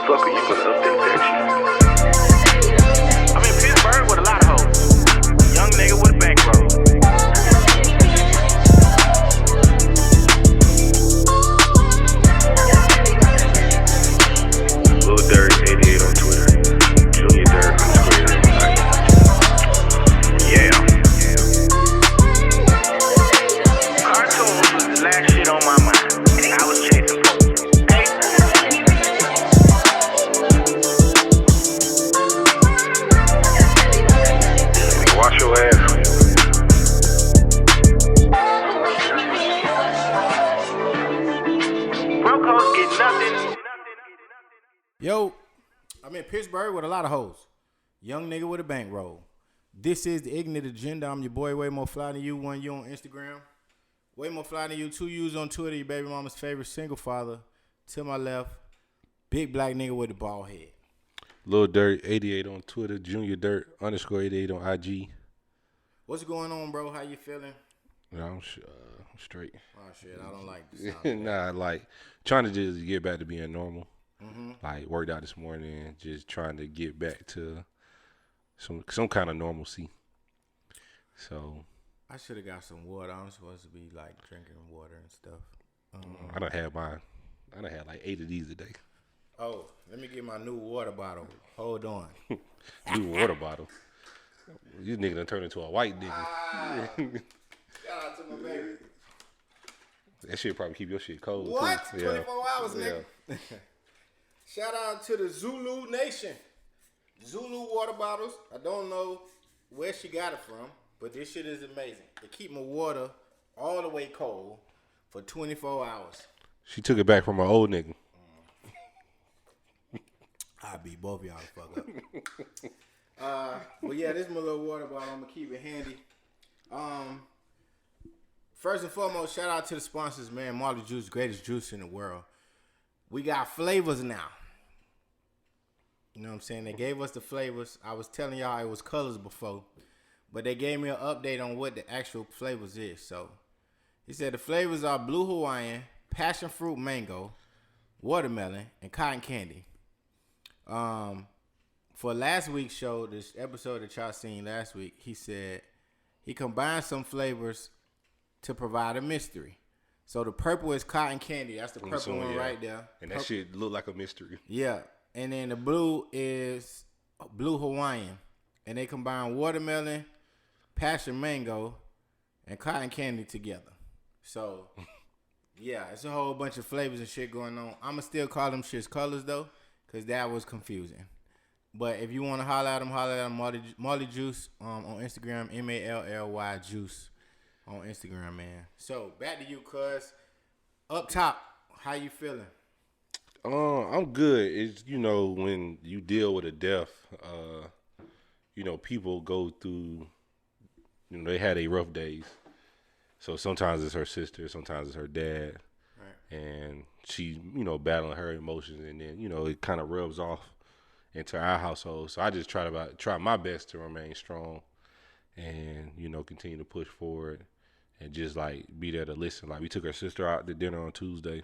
fuck are you gonna update that shit? I'm in Pittsburgh with a lot of hoes. Young nigga with a bankroll. Lil Dirt 88 on Twitter. Junior Dirt _. Yeah. Cartoons was the last shit on my mind. I was chasing folks. Hey. Wash your ass. Brocos get nothing. Yo, I'm in Pittsburgh with a lot of hoes. Young nigga with a bankroll. This is the Ignant Agenda. I'm your boy, way more fly than you. 1 U on Instagram. Way more fly than you. 2 U's on Twitter. Your baby mama's favorite single father. To my left, big black nigga with the bald head. Lil Dirt 88 on Twitter. Junior Dirt _88 on IG. What's going on, bro? How you feeling? Yeah, I'm straight. Oh, shit. I don't like this. Nah, like trying to just get back to being normal. Mm-hmm. Like worked out this morning, just trying to get back to some kind of normalcy. So I should have got some water. I'm supposed to be like drinking water and stuff. I done had like 8 of these a day. Oh, let me get my new water bottle. Hold on. New water bottle. You nigga done turned into a white nigga. Shout out to my baby. That shit probably keep your shit cold. What? Too. 24 hours, nigga. Shout out to the Zulu Nation. Zulu water bottles. I don't know where she got it from, but this shit is amazing. They keep my water all the way cold for 24 hours. She took it back from her old nigga. I'll beat both of y'all the fuck up. But yeah, this is my little water bottle. I'm gonna keep it handy. First and foremost, shout out to the sponsors, man. Marley Juice, greatest juice in the world. We got flavors now. You know what I'm saying? They gave us the flavors. I was telling y'all it was colors before, but they gave me an update on what the actual flavors is. So he said the flavors are blue Hawaiian, passion fruit mango, watermelon, and cotton candy. For last week's show, this episode that y'all seen last week, he said he combined some flavors to provide a mystery. So the purple is cotton candy. That's the purple one right there. And that shit look like a mystery. Yeah. And then the blue is blue Hawaiian. And they combine watermelon, passion mango, and cotton candy together. So, yeah, it's a whole bunch of flavors and shit going on. I'm going to still call them shits colors, though, because that was confusing. But if you want to holler at them, Marley Juice on Instagram, MALLY Juice on Instagram, man. So, back to you, cuz. Up top, how you feeling? I'm good. It's, when you deal with a death, people go through, they had a rough days. So sometimes it's her sister, sometimes it's her dad. Right. And she, battling her emotions, and then, it kind of rubs off into our household. So I just try my best to remain strong and, continue to push forward and just like be there to listen. Like we took her sister out to dinner on Tuesday.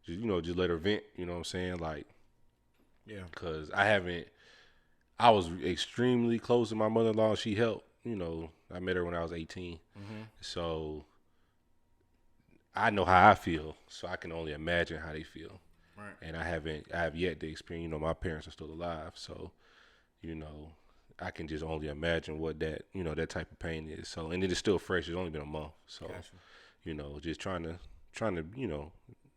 Just let her vent, you know what I'm saying? Like, yeah. Because I was extremely close to my mother-in-law. She helped, I met her when I was 18. Mm-hmm. So I know how I feel, so I can only imagine how they feel. Right. And I have yet to experience, my parents are still alive. So, I can just only imagine what that, that type of pain is. So, and it is still fresh. It's only been a month. So, gotcha. Just trying to,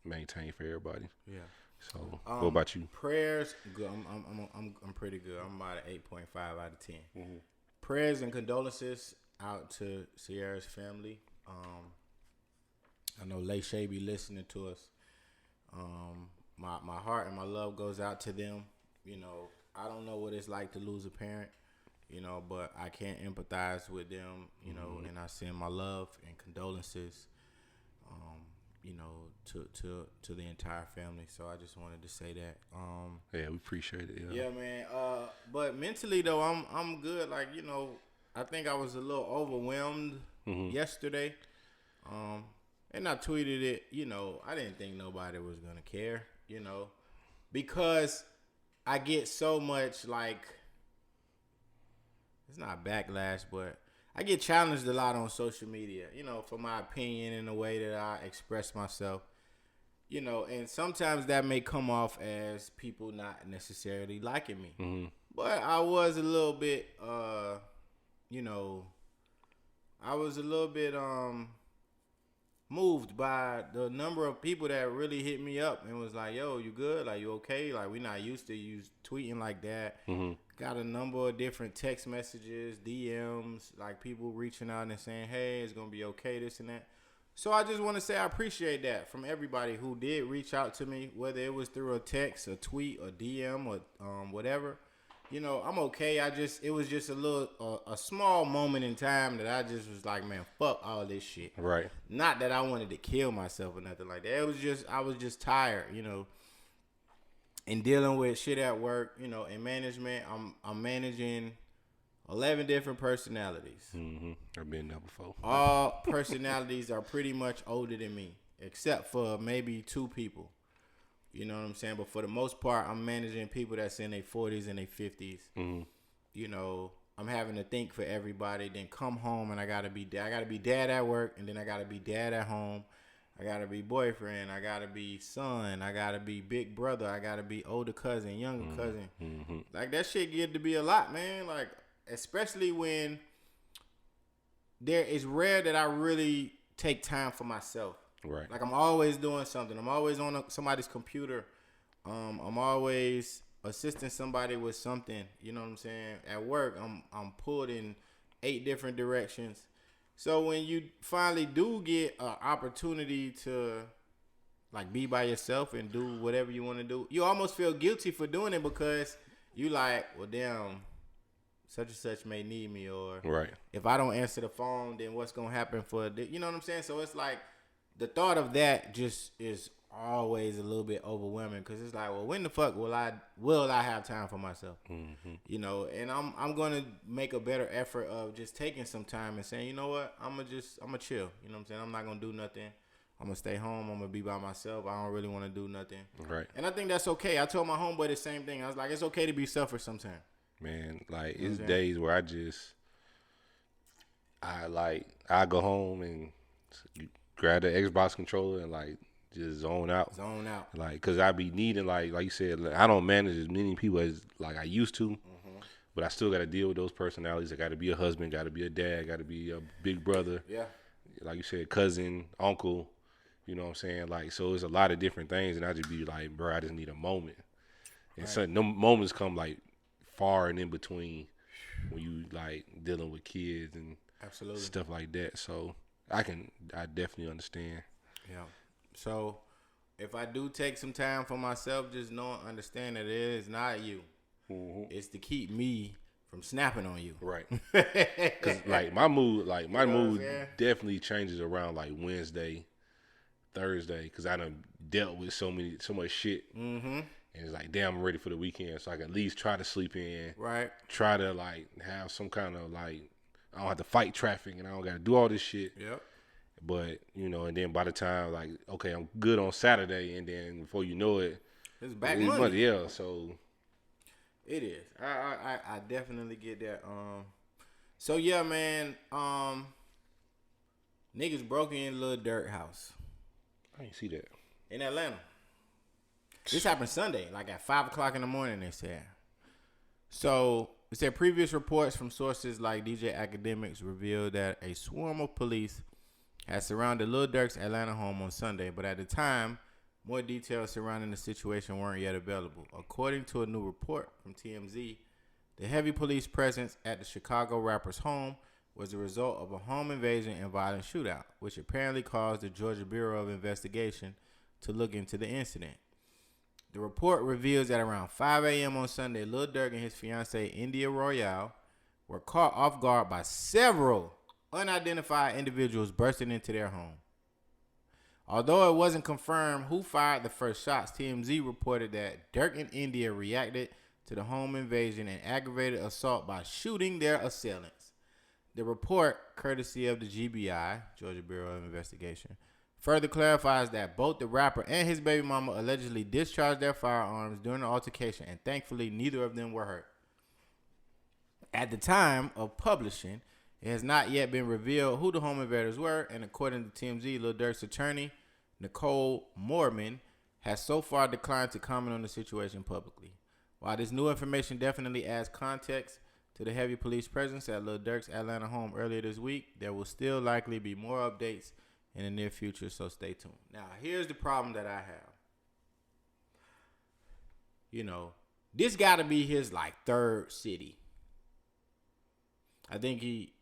maintain for everybody. Yeah. So, what about you? Prayers, good. I'm pretty good. I'm about an 8.5 out of 10. Mm-hmm. Prayers and condolences out to Sierra's family. I know Lay Shay be listening to us. My heart and my love goes out to them. I don't know what it's like to lose a parent, but I can't empathize with them, mm-hmm. And I send my love and condolences. To the entire family. So I just wanted to say that. Yeah, we appreciate it. Yeah, man. But mentally though, I'm good. Like, I think I was a little overwhelmed mm-hmm. yesterday. And I tweeted it, I didn't think nobody was gonna care, because I get so much like, it's not backlash, but I get challenged a lot on social media, you know, for my opinion and the way that I express myself, you know, and sometimes that may come off as people not necessarily liking me. Mm-hmm. But I was a little bit, you know, I was a little bit moved by the number of people that really hit me up and was like, yo, you good? Like, you okay? Like, we not used to you tweeting like that. Mm-hmm. Got a number of different text messages, DMs, like people reaching out and saying, hey, it's going to be okay, this and that. So I just want to say I appreciate that from everybody who did reach out to me, whether it was through a text, a tweet, a DM, or whatever. You know, I'm okay. It was just a small moment in time that I just was like, man, fuck all this shit. Right. Not that I wanted to kill myself or nothing like that. I was just tired, you know. And dealing with shit at work, you know, in management, I'm managing 11 different personalities. Mm-hmm. I've been there before. All personalities are pretty much older than me, except for maybe 2 people. You know what I'm saying? But for the most part, I'm managing people that's in their 40s and their 50s. Mm-hmm. You know, I'm having to think for everybody. Then come home and I gotta be dad at work, and then I gotta be dad at home. I gotta be boyfriend. I gotta be son. I gotta be big brother. I gotta be older cousin, younger cousin. Mm-hmm. Like that shit get to be a lot, man. Like especially when it's rare that I really take time for myself. Right. Like I'm always doing something. I'm always on somebody's computer. I'm always assisting somebody with something. You know what I'm saying? At work, I'm pulled in 8 different directions. So when you finally do get an opportunity to like be by yourself and do whatever you want to do, you almost feel guilty for doing it because you like, well, damn, such and such may need me, or right. If I don't answer the phone, then what's gonna happen you know what I'm saying? So it's like the thought of that just is always a little bit overwhelming because it's like, well, when the fuck will I have time for myself? Mm-hmm. You know, and I'm gonna make a better effort of just taking some time and saying, you know what, I'm gonna chill. You know what I'm saying? I'm not gonna do nothing. I'm gonna stay home. I'm gonna be by myself. I don't really want to do nothing. Right. And I think that's okay. I told my homeboy the same thing. I was like, it's okay to be selfish sometimes. Man, like it's days where I go home and grab the Xbox controller and like just zone out. Like, cause I be needing like you said, like, I don't manage as many people as like I used to, but I still got to deal with those personalities. I got to be a husband, got to be a dad, got to be a big brother. Yeah. Like you said, cousin, uncle. You know what I'm saying? Like, so it's a lot of different things, and I just be like, bro, I just need a moment. And so no moments come like far and in between when you like dealing with kids and absolutely stuff like that. So I definitely understand. Yeah. So if I do take some time for myself, just understand that it is not you. Mm-hmm. It's to keep me from snapping on you. Right. Cause like my mood definitely changes around like Wednesday, Thursday, cause I done dealt with so much shit. Mm-hmm. And it's like, damn, I'm ready for the weekend, so I can at least try to sleep in. Right. Try to like have some kind of like, I don't have to fight traffic and I don't got to do all this shit. Yep. But, you know, and then by the time like, okay, I'm good on Saturday, and then before you know it, it's back Monday. Yeah, so. It is. I definitely get that. So yeah, man. Niggas broke in Lil Durk house. I didn't see that. In Atlanta. This happened Sunday, like at 5:00 in the morning, they said. So, it said previous reports from sources like DJ Academics revealed that a swarm of police had surrounded Lil Durk's Atlanta home on Sunday, but at the time, more details surrounding the situation weren't yet available. According to a new report from TMZ, the heavy police presence at the Chicago rapper's home was the result of a home invasion and violent shootout, which apparently caused the Georgia Bureau of Investigation to look into the incident. The report reveals that around 5 a.m. on Sunday, Lil Durk and his fiancée, India Royale, were caught off guard by several unidentified individuals bursting into their home. Although it wasn't confirmed who fired the first shots, TMZ reported that Durk and India reacted to the home invasion and aggravated assault by shooting their assailants. The report, courtesy of the GBI, Georgia Bureau of Investigation, further clarifies that both the rapper and his baby mama allegedly discharged their firearms during the altercation, and thankfully neither of them were hurt. At the time of publishing, it has not yet been revealed who the home invaders were, and according to TMZ, Lil Durk's attorney, Nicole Moorman, has so far declined to comment on the situation publicly. While this new information definitely adds context to the heavy police presence at Lil Durk's Atlanta home earlier this week, there will still likely be more updates in the near future, so stay tuned. Now, here's the problem that I have. You know, this got to be his, like, third city. I think he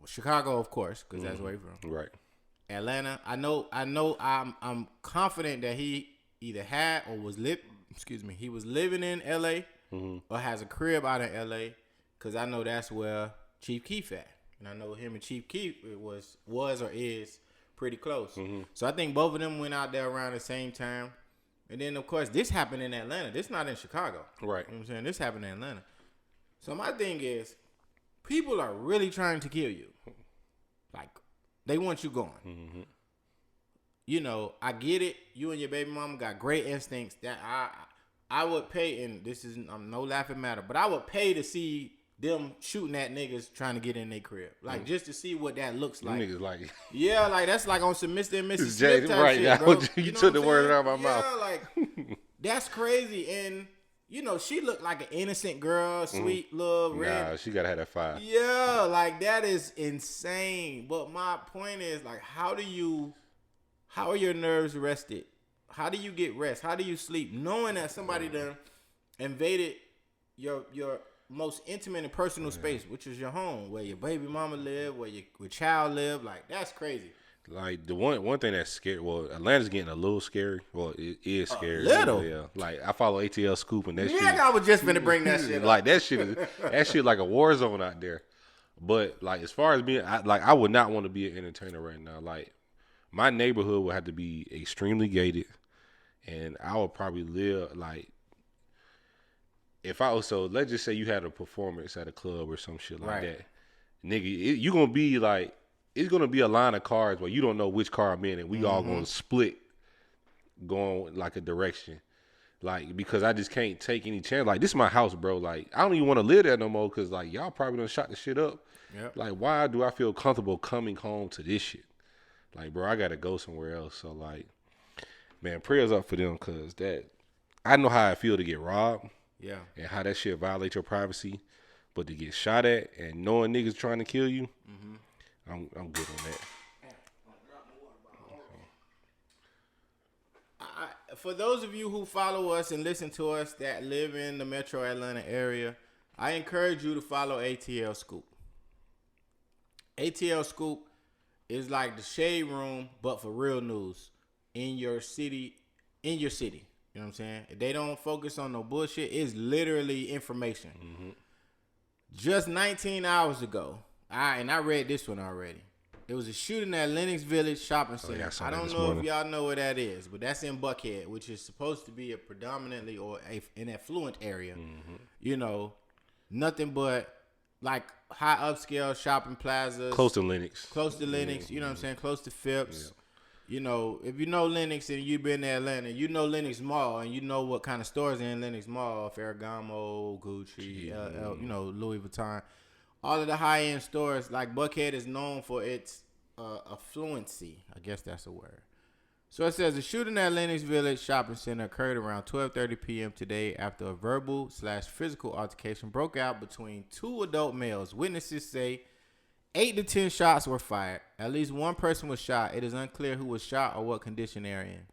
Chicago, of course, because that's where he's from. Right. Atlanta, I'm confident that he either had or was he was living in LA or has a crib out in LA, because I know that's where Chief Keef at. And I know him and Chief Keef was or is pretty close. So I think both of them went out there around the same time. And then, of course, this happened in Atlanta. This not in Chicago. Right. You know what I'm saying? This happened in Atlanta. So my thing is, people are really trying to kill you. Like, they want you gone. You know, I get it. You and your baby mama got great instincts. That I would pay, and this is no laughing matter, but I would pay to see them shooting at niggas trying to get in their crib. Like, just to see what that looks like. Niggas like, yeah, like, that's like on some Mr. and Mrs. Smith type right, shit, yeah, bro. you know took what the I'm word saying? out of my mouth. Yeah, like, that's crazy. And, you know, she looked like an innocent girl, sweet little red. Nah, she gotta have that fire. Yeah, like, that is insane. But my point is, like, how are your nerves rested? How do you get rest? How do you sleep knowing that somebody done invaded your most intimate and personal space, which is your home, where your baby mama live, where your child live? Like, that's crazy. Like, the one thing that's scary, well, Atlanta's getting a little scary. Well, it is scary. A little? Yeah. Like, I follow ATL Scoop, and that shit. I was just finna bring that shit up. Like, that shit like a war zone out there. But, like, as far as being, I would not want to be an entertainer right now. Like, my neighborhood would have to be extremely gated, and I would probably live, like, so let's just say you had a performance at a club or some shit like that. Nigga, you gonna be like, it's gonna be a line of cars where you don't know which car I'm in, and we all gonna split going like a direction. Like, because I just can't take any chance. Like, this is my house, bro. Like, I don't even want to live there no more, because, like, y'all probably done shot the shit up. Yep. Like, why do I feel comfortable coming home to this shit? Like, bro, I gotta go somewhere else. So, like, man, prayers up for them, because I know how I feel to get robbed. Yeah. And how that shit violates your privacy. But to get shot at and knowing niggas trying to kill you, I'm good on that. For those of you who follow us and listen to us that live in the metro Atlanta area, I encourage you to follow ATL Scoop. ATL Scoop is like the shade room, but for real news in your city. You know what I'm saying? If they don't focus on no bullshit, it's literally information. Just 19 hours ago, I read this one already. There was a shooting at Lenox Village Shopping Center. I don't know if y'all know where that is, but that's in Buckhead, which is supposed to be a predominantly or an affluent area. You know, nothing but like high upscale shopping plazas. Close to Lenox. You know what I'm saying? Close to Phipps. Yeah. You know, if you know Lenox and you've been to Atlanta, you know Lenox Mall, and you know what kind of stores are in Lenox Mall: Ferragamo, Gucci, you know, Louis Vuitton. All of the high-end stores, like Buckhead is known for its affluency. I guess that's a word. So it says, the shooting at Lenox Village Shopping Center occurred around 12:30 p.m. today after a verbal/physical altercation broke out between two adult males. Witnesses say 8 to 10 shots were fired. At least one person was shot. It is unclear who was shot or what condition they're in.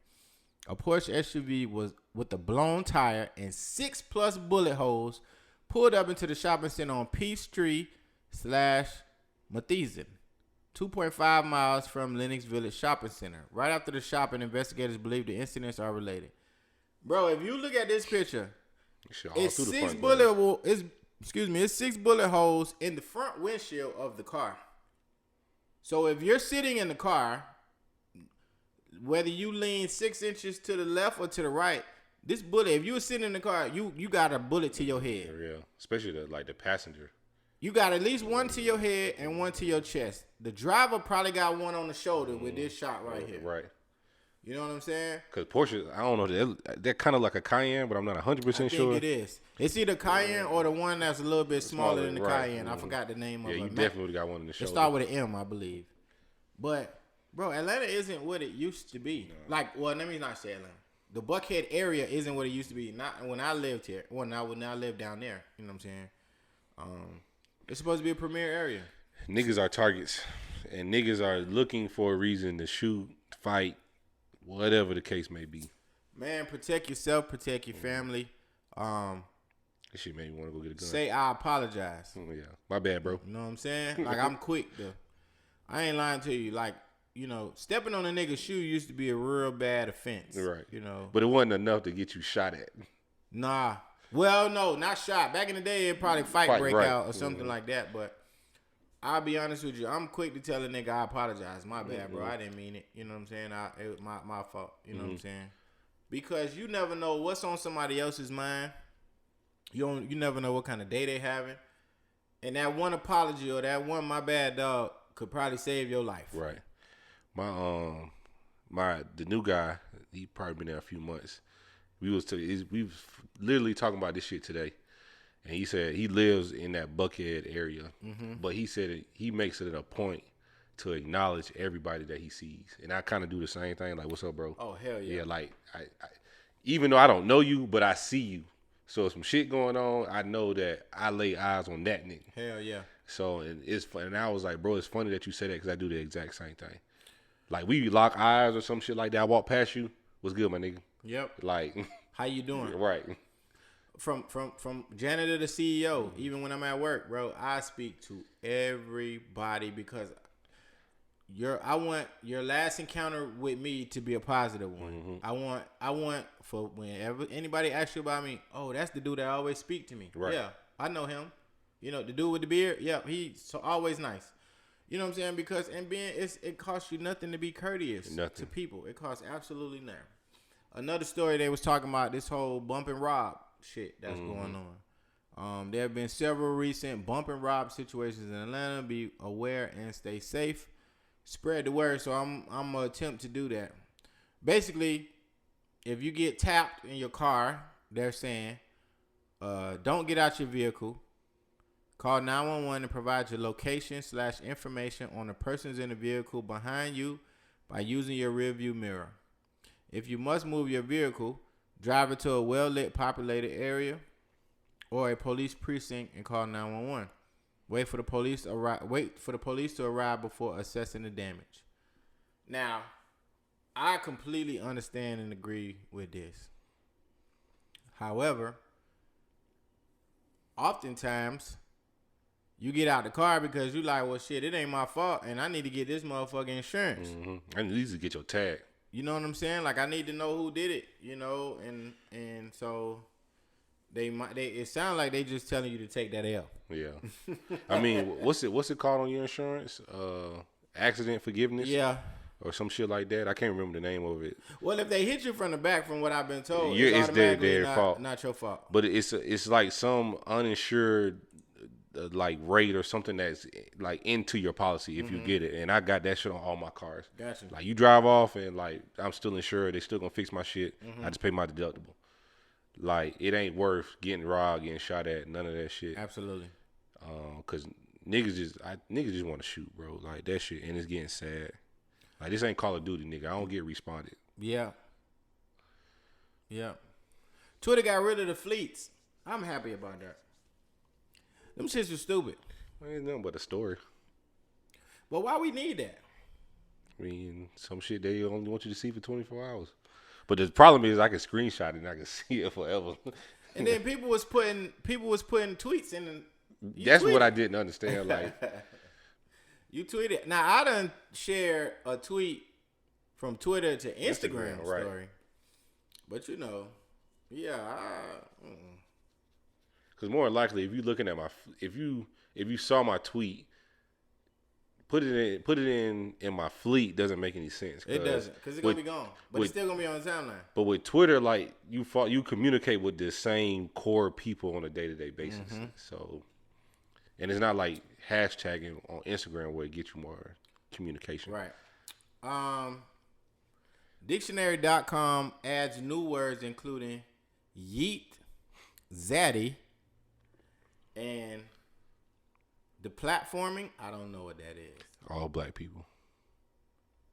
A Porsche SUV was with a blown tire and 6+ bullet holes pulled up into the shopping center on Peachtree / Matheson, 2.5 miles from Lenox Village Shopping Center. Right after the shopping, investigators believe the incidents are related. Bro, if you look at this picture, it's 6 bullet holes in the front windshield of the car. So if you're sitting in the car, whether you lean 6 inches to the left or to the right, this bullet, if you were sitting in the car, you got a bullet to your head. Yeah, especially the passenger. you got at least one to your head and one to your chest. The driver probably got one on the shoulder with this shot right here. Right. You know what I'm saying? Because Porsche, I don't know, they're kind of like a Cayenne, but I'm not 100% sure. I think it is. It's either Cayenne or the one that's a little bit smaller than the right. Cayenne. I forgot the name of it. Yeah, you definitely got one in the shoulder. It start with an M, I believe. But, bro, Atlanta isn't what it used to be. No. Like, well, let me not say Atlanta. The Buckhead area isn't what it used to be. Not when I lived here. When I lived down there. You know what I'm saying? It's supposed to be a premier area. Niggas are targets. And niggas are looking for a reason to shoot, fight, whatever the case may be. Man, protect yourself, protect your family. This shit made me want to go get a gun. Say I apologize. Yeah, my bad, bro. You know what I'm saying? Like, I'm quick to. I ain't lying to you. Like, you know, stepping on a nigga's shoe used to be a real bad offense. Right. You know. But it wasn't enough to get you shot at. Nah. Well, no, not shot. Back in the day, it'd probably fight break out or something like that. But I'll be honest with you. I'm quick to tell a nigga I apologize. My bad, bro. I didn't mean it. You know what I'm saying? It was my fault. You know what I'm saying? Because you never know what's on somebody else's mind. You never know what kind of day they having. And that one apology or that one my bad dog could probably save your life. Right. The new guy, he probably been there a few months. We was literally talking about this shit today. And he said he lives in that Buckhead area. But he said he makes it a point to acknowledge everybody that he sees. And I kind of do the same thing. Like, what's up, bro? Oh, hell yeah. Yeah, like, I even though I don't know you, but I see you. So if some shit going on, I know that I lay eyes on that nigga. Hell yeah. So, and it's fun. And I was like, bro, it's funny that you say that because I do the exact same thing. Like, we lock eyes or some shit like that. I walk past you. What's good, my nigga? Yep. Like, how you doing? Right. From janitor to CEO, even when I'm at work, bro, I speak to everybody because I want your last encounter with me to be a positive one. I want for whenever anybody asks you about me, oh, that's the dude that always speak to me. Right. Yeah, I know him. You know, the dude with the beard. Yeah, he's so always nice. You know what I'm saying? Because it costs you nothing to be courteous to people. It costs absolutely nothing. Another story they was talking about this whole bump and rob shit that's going on. There have been several recent bump and rob situations in Atlanta. Be aware and stay safe. Spread the word. So I'm gonna attempt to do that. Basically, if you get tapped in your car, they're saying, don't get out your vehicle. Call 911 and provide your location/information on the persons in the vehicle behind you by using your rearview mirror. If you must move your vehicle, drive it to a well-lit, populated area or a police precinct and call 911. Wait for the police to arrive before assessing the damage. Now, I completely understand and agree with this. However, oftentimes you get out the car because you like, well, shit, it ain't my fault, and I need to get this motherfucking insurance. I need to get your tag. You know what I'm saying? Like, I need to know who did it, you know, and so it sounds like they just telling you to take that L. Yeah. I mean, what's it called on your insurance? Accident forgiveness? Yeah. Or some shit like that. I can't remember the name of it. Well, if they hit you from the back, from what I've been told, it's their fault. Not your fault. But it's like some uninsured like rate or something that's like into your policy if you get it. And I got that shit on all my cars. Gotcha. Like, you drive off and like I'm still insured. They still gonna fix my shit. I just pay my deductible. Like, it ain't worth getting robbed, getting shot at, none of that shit. Absolutely. Cause niggas just want to shoot, bro. Like, that shit, and it's getting sad. Like, this ain't Call of Duty, nigga. I don't get responded. Yeah. Twitter got rid of the fleets. I'm happy about that. Them shits are stupid. Ain't nothing but a story. But why we need that? I mean, some shit they only want you to see for 24 hours. But the problem is I can screenshot it and I can see it forever. And then people was putting tweets in. That's what I didn't understand. Like, you tweeted. Now, I done shared a tweet from Twitter to Instagram story. Right. But you know, yeah. Because more than likely, if you looking at if you saw my tweet, put it in my fleet doesn't make any sense. It doesn't, because it's gonna be gone, but it's still gonna be on the timeline. But with Twitter, like, you communicate with the same core people on a day-to-day basis. So And it's not like hashtagging on Instagram where it gets you more communication. Right. Dictionary.com adds new words including yeet, zaddy, and the platforming. I don't know what that is. All black people.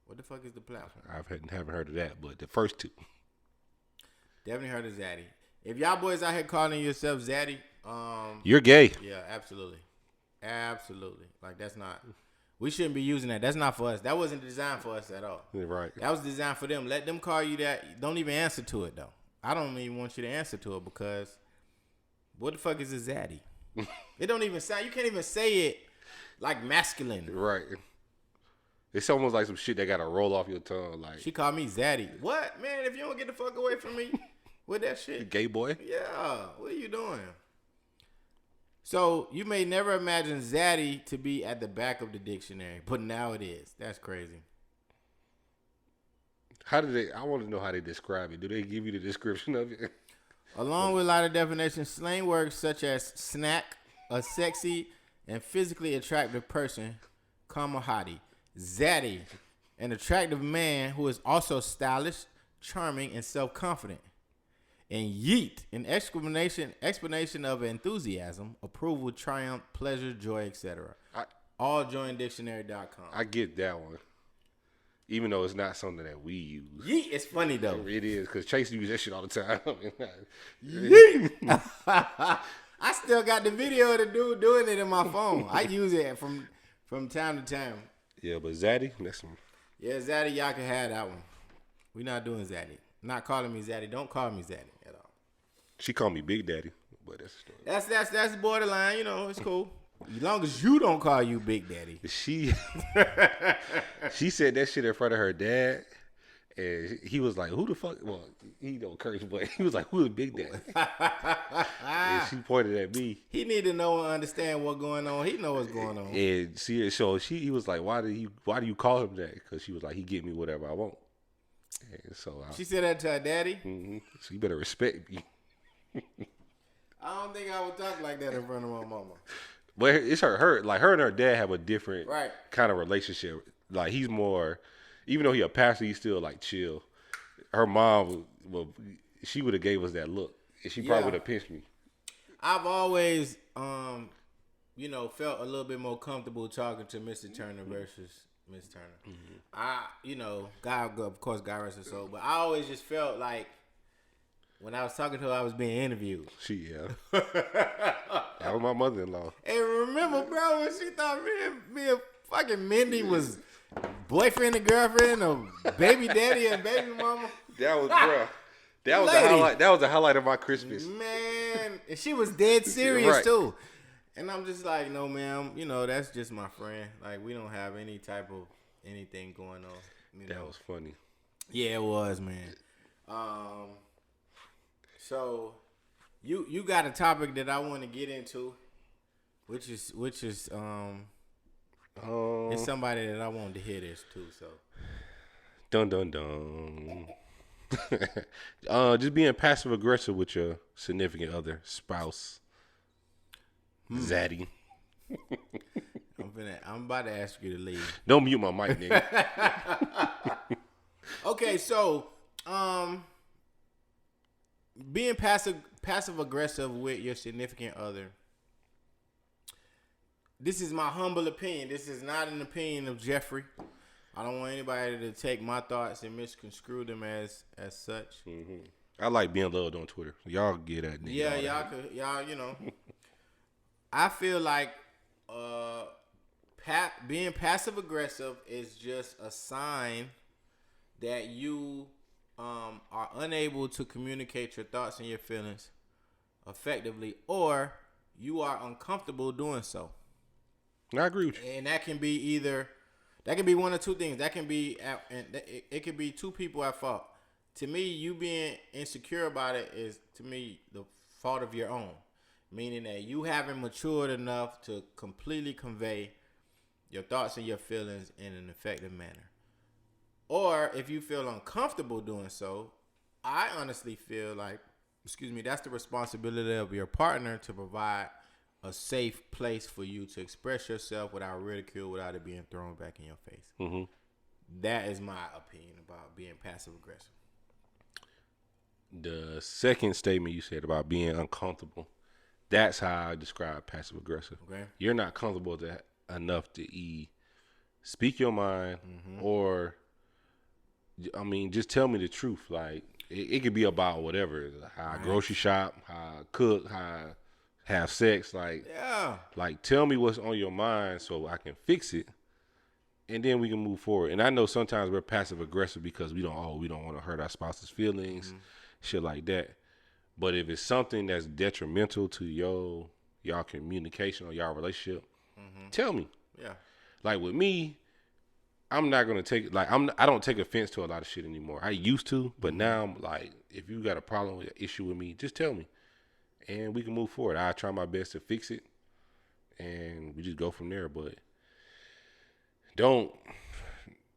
What the fuck is the platform? Haven't heard of that, but the first two. Definitely heard of zaddy. If y'all boys out here calling yourself zaddy, you're gay. yeah, absolutely. Absolutely. Like, that's not, we shouldn't be using that. That's not for us. That wasn't designed for us at all. Right. That was designed for them. Let them call you that. Don't even answer to it, though. I don't even want you to answer to it because what the fuck is a zaddy? It don't even sound, you can't even say it like masculine. Right. It's almost like some shit that got to roll off your tongue. Like, She called me zaddy. What? Man, if you don't get the fuck away from me with that shit. gay boy. Yeah, what are you doing? So you may never imagine zaddy to be at the back of the dictionary, but now it is. That's crazy. How do they? I want to know how they describe it. Do they give you the description of it? Along with a lot of definitions, slang words such as snack, a sexy and physically attractive person, comma hottie, zaddy, an attractive man who is also stylish, charming, and self-confident. And yeet, an explanation of enthusiasm, approval, triumph, pleasure, joy, etc. All join dictionary.com. I get that one. Even though it's not something that we use. Yeet is funny though. It is, because Chase uses that shit all the time. Yeet. I still got the video of the dude doing it in my phone. I use it from time to time. Yeah, but Zaddy, that's some. Yeah, Zaddy, y'all can have that one. We not doing Zaddy. Not calling me Zaddy. Don't call me Zaddy at all. She called me Big Daddy, but that's a story. That's borderline. You know, it's cool. As long as you don't call you Big Daddy. She said that shit in front of her dad, and he was like, "Who the fuck?" Well, he don't curse, but he was like, "Who the Big Daddy?" And she pointed at me. He need to know and understand what's going on. He know what's going on. And he was like, "Why do you call him that?" Because she was like, "He get me whatever I want." And so she said that to her daddy. Mm-hmm. So you better respect me. I don't think I would talk like that in front of my mama. But it's her and her dad have a different right. kind of relationship. Like, he's more, even though he a pastor, he's still like chill. Her mom, she would have gave us that look, and she probably would have pinched me. I've always, felt a little bit more comfortable talking to Mr. Turner versus Miss Turner. Mm-hmm. God, of course, God rest his soul, but I always just felt like when I was talking to her, I was being interviewed. That was my mother-in-law. And remember, bro, when she thought me and fucking Mindy was boyfriend and girlfriend or baby daddy and baby mama. That was, bro. That was the highlight. That was the highlight of my Christmas. Man, and she was dead serious too. And I'm just like, no, ma'am. That's just my friend. Like, we don't have any type of anything going on. That was funny. Yeah, it was, man. So, you got a topic that I want to get into, which is it's somebody that I wanted to hear this too. So, dun dun dun. Just being passive aggressive with your significant other, spouse, zaddy. I'm about to ask you to leave. Don't mute my mic, nigga. Okay, so being passive aggressive with your significant other. This is my humble opinion. This is not an opinion of Jeffrey. I don't want anybody to take my thoughts and misconstrue them as such. Mm-hmm. I like being loved on Twitter. Y'all get that nigga. Yeah, y'all. I feel like being passive aggressive is just a sign that you are unable to communicate your thoughts and your feelings effectively, or you are uncomfortable doing so. I agree with you. And that can be one of two things. That can be, it can be two people at fault. To me, you being insecure about it is, to me, the fault of your own. Meaning that you haven't matured enough to completely convey your thoughts and your feelings in an effective manner. Or if you feel uncomfortable doing so, I honestly feel like, that's the responsibility of your partner to provide a safe place for you to express yourself without ridicule, without it being thrown back in your face. Mm-hmm. That is my opinion about being passive aggressive. The second statement you said about being uncomfortable, that's how I describe passive aggressive. Okay. You're not comfortable enough to speak your mind, or, I mean, just tell me the truth. Like, it could be about whatever, how I grocery shop, how I cook, how I have sex. Like, like, tell me what's on your mind so I can fix it, and then we can move forward. And I know sometimes we're passive aggressive because we don't want to hurt our spouse's feelings, shit like that. But if it's something that's detrimental to y'all communication or y'all relationship, tell me. Yeah. Like with me, I'm not gonna take I don't take offense to a lot of shit anymore. I used to, but now I'm like, if you got a problem with an issue with me, just tell me, and we can move forward. I try my best to fix it, and we just go from there. But don't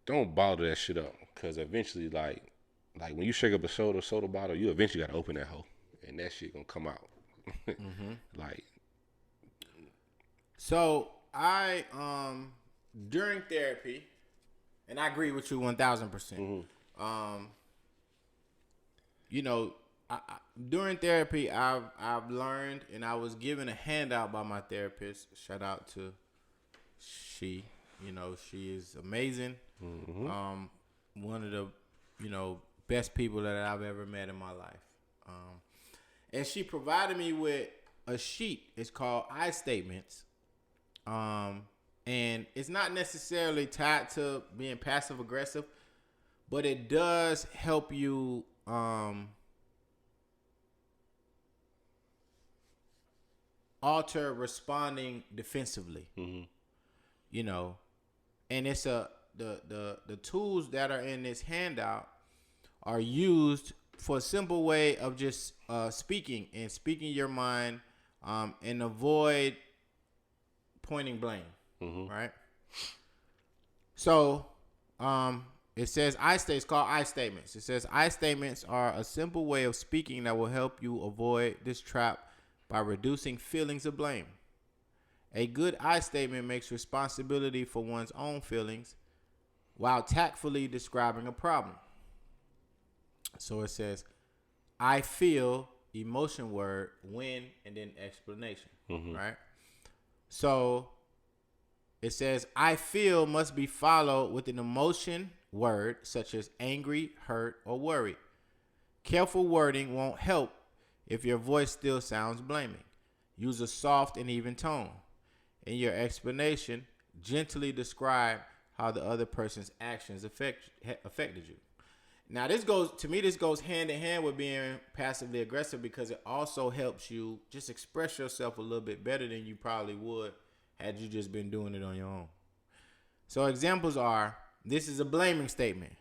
bother that shit up, because eventually, like when you shake up a soda bottle, you eventually got to open that hole, and that shit gonna come out. Like, so I during therapy, and I agree with you 1,000%. You know, during therapy, I've learned, and I was given a handout by my therapist. Shout out to she. You know, she is amazing. One of the, best people that I've ever met in my life. And she provided me with a sheet. It's called I Statements. And it's not necessarily tied to being passive aggressive, but it does help you alter responding defensively. You know, and it's the tools that are in this handout are used for a simple way of just speaking your mind, and avoid pointing blame. Right. So, it says it's called I Statements. It says I Statements are a simple way of speaking that will help you avoid this trap by reducing feelings of blame. A good I statement makes responsibility for one's own feelings while tactfully describing a problem. So it says, I feel, emotion word, when, and then explanation. Right? So it says, I feel must be followed with an emotion word such as angry, hurt, or worried. Careful wording won't help if your voice still sounds blaming. Use a soft and even tone. In your explanation, gently describe how the other person's actions affected you. Now, this goes hand in hand with being passively aggressive, because it also helps you just express yourself a little bit better than you probably would had you just been doing it on your own. So examples are, this is a blaming statement.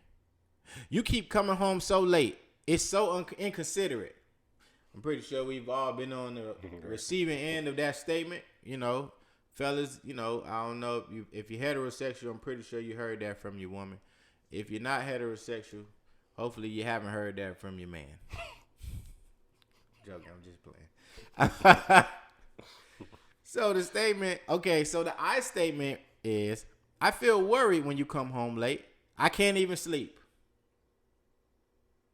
You keep coming home so late. It's so inconsiderate. I'm pretty sure we've all been on the receiving end of that statement. Fellas, I don't know if you're heterosexual, I'm pretty sure you heard that from your woman. If you're not heterosexual, hopefully you haven't heard that from your man. Joking, I'm just playing. So the statement, so the I statement is, I feel worried when you come home late. I can't even sleep.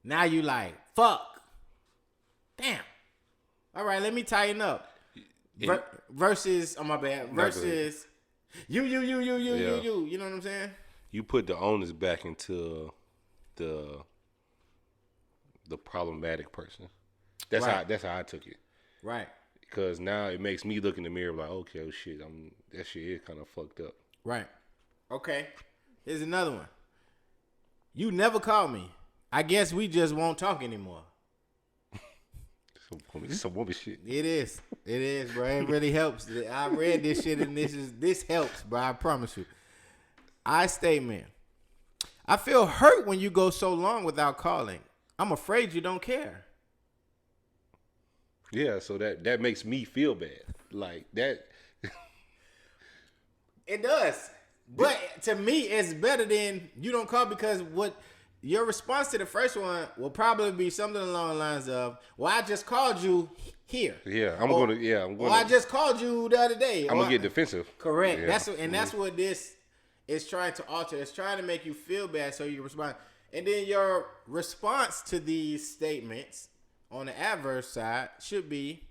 Now you like, fuck. Damn. All right, let me tighten up. Versus, my bad. Versus, you. You know what I'm saying? You put the onus back into the problematic person. That's how I took it. Right. Because now it makes me look in the mirror like, okay, oh shit, that shit is kind of fucked up. Right. Okay. Here's another one. You never call me. I guess we just won't talk anymore. This is some woman shit. It is, bro. It really helps. I read this shit, and this helps, bro. I promise you. I statement. I feel hurt when you go so long without calling. I'm afraid you don't care. Yeah, so that makes me feel bad. Like that. It does. But to me, it's better than you don't call, because what your response to the first one will probably be something along the lines of, well, I just called you here. Yeah, I'm gonna. Yeah, I'm gonna. Or I just called you the other day. I'm gonna get defensive. Correct. Yeah. That's what this is trying to alter. It's trying to make you feel bad so you respond. And then your response to these statements on the adverse side should be,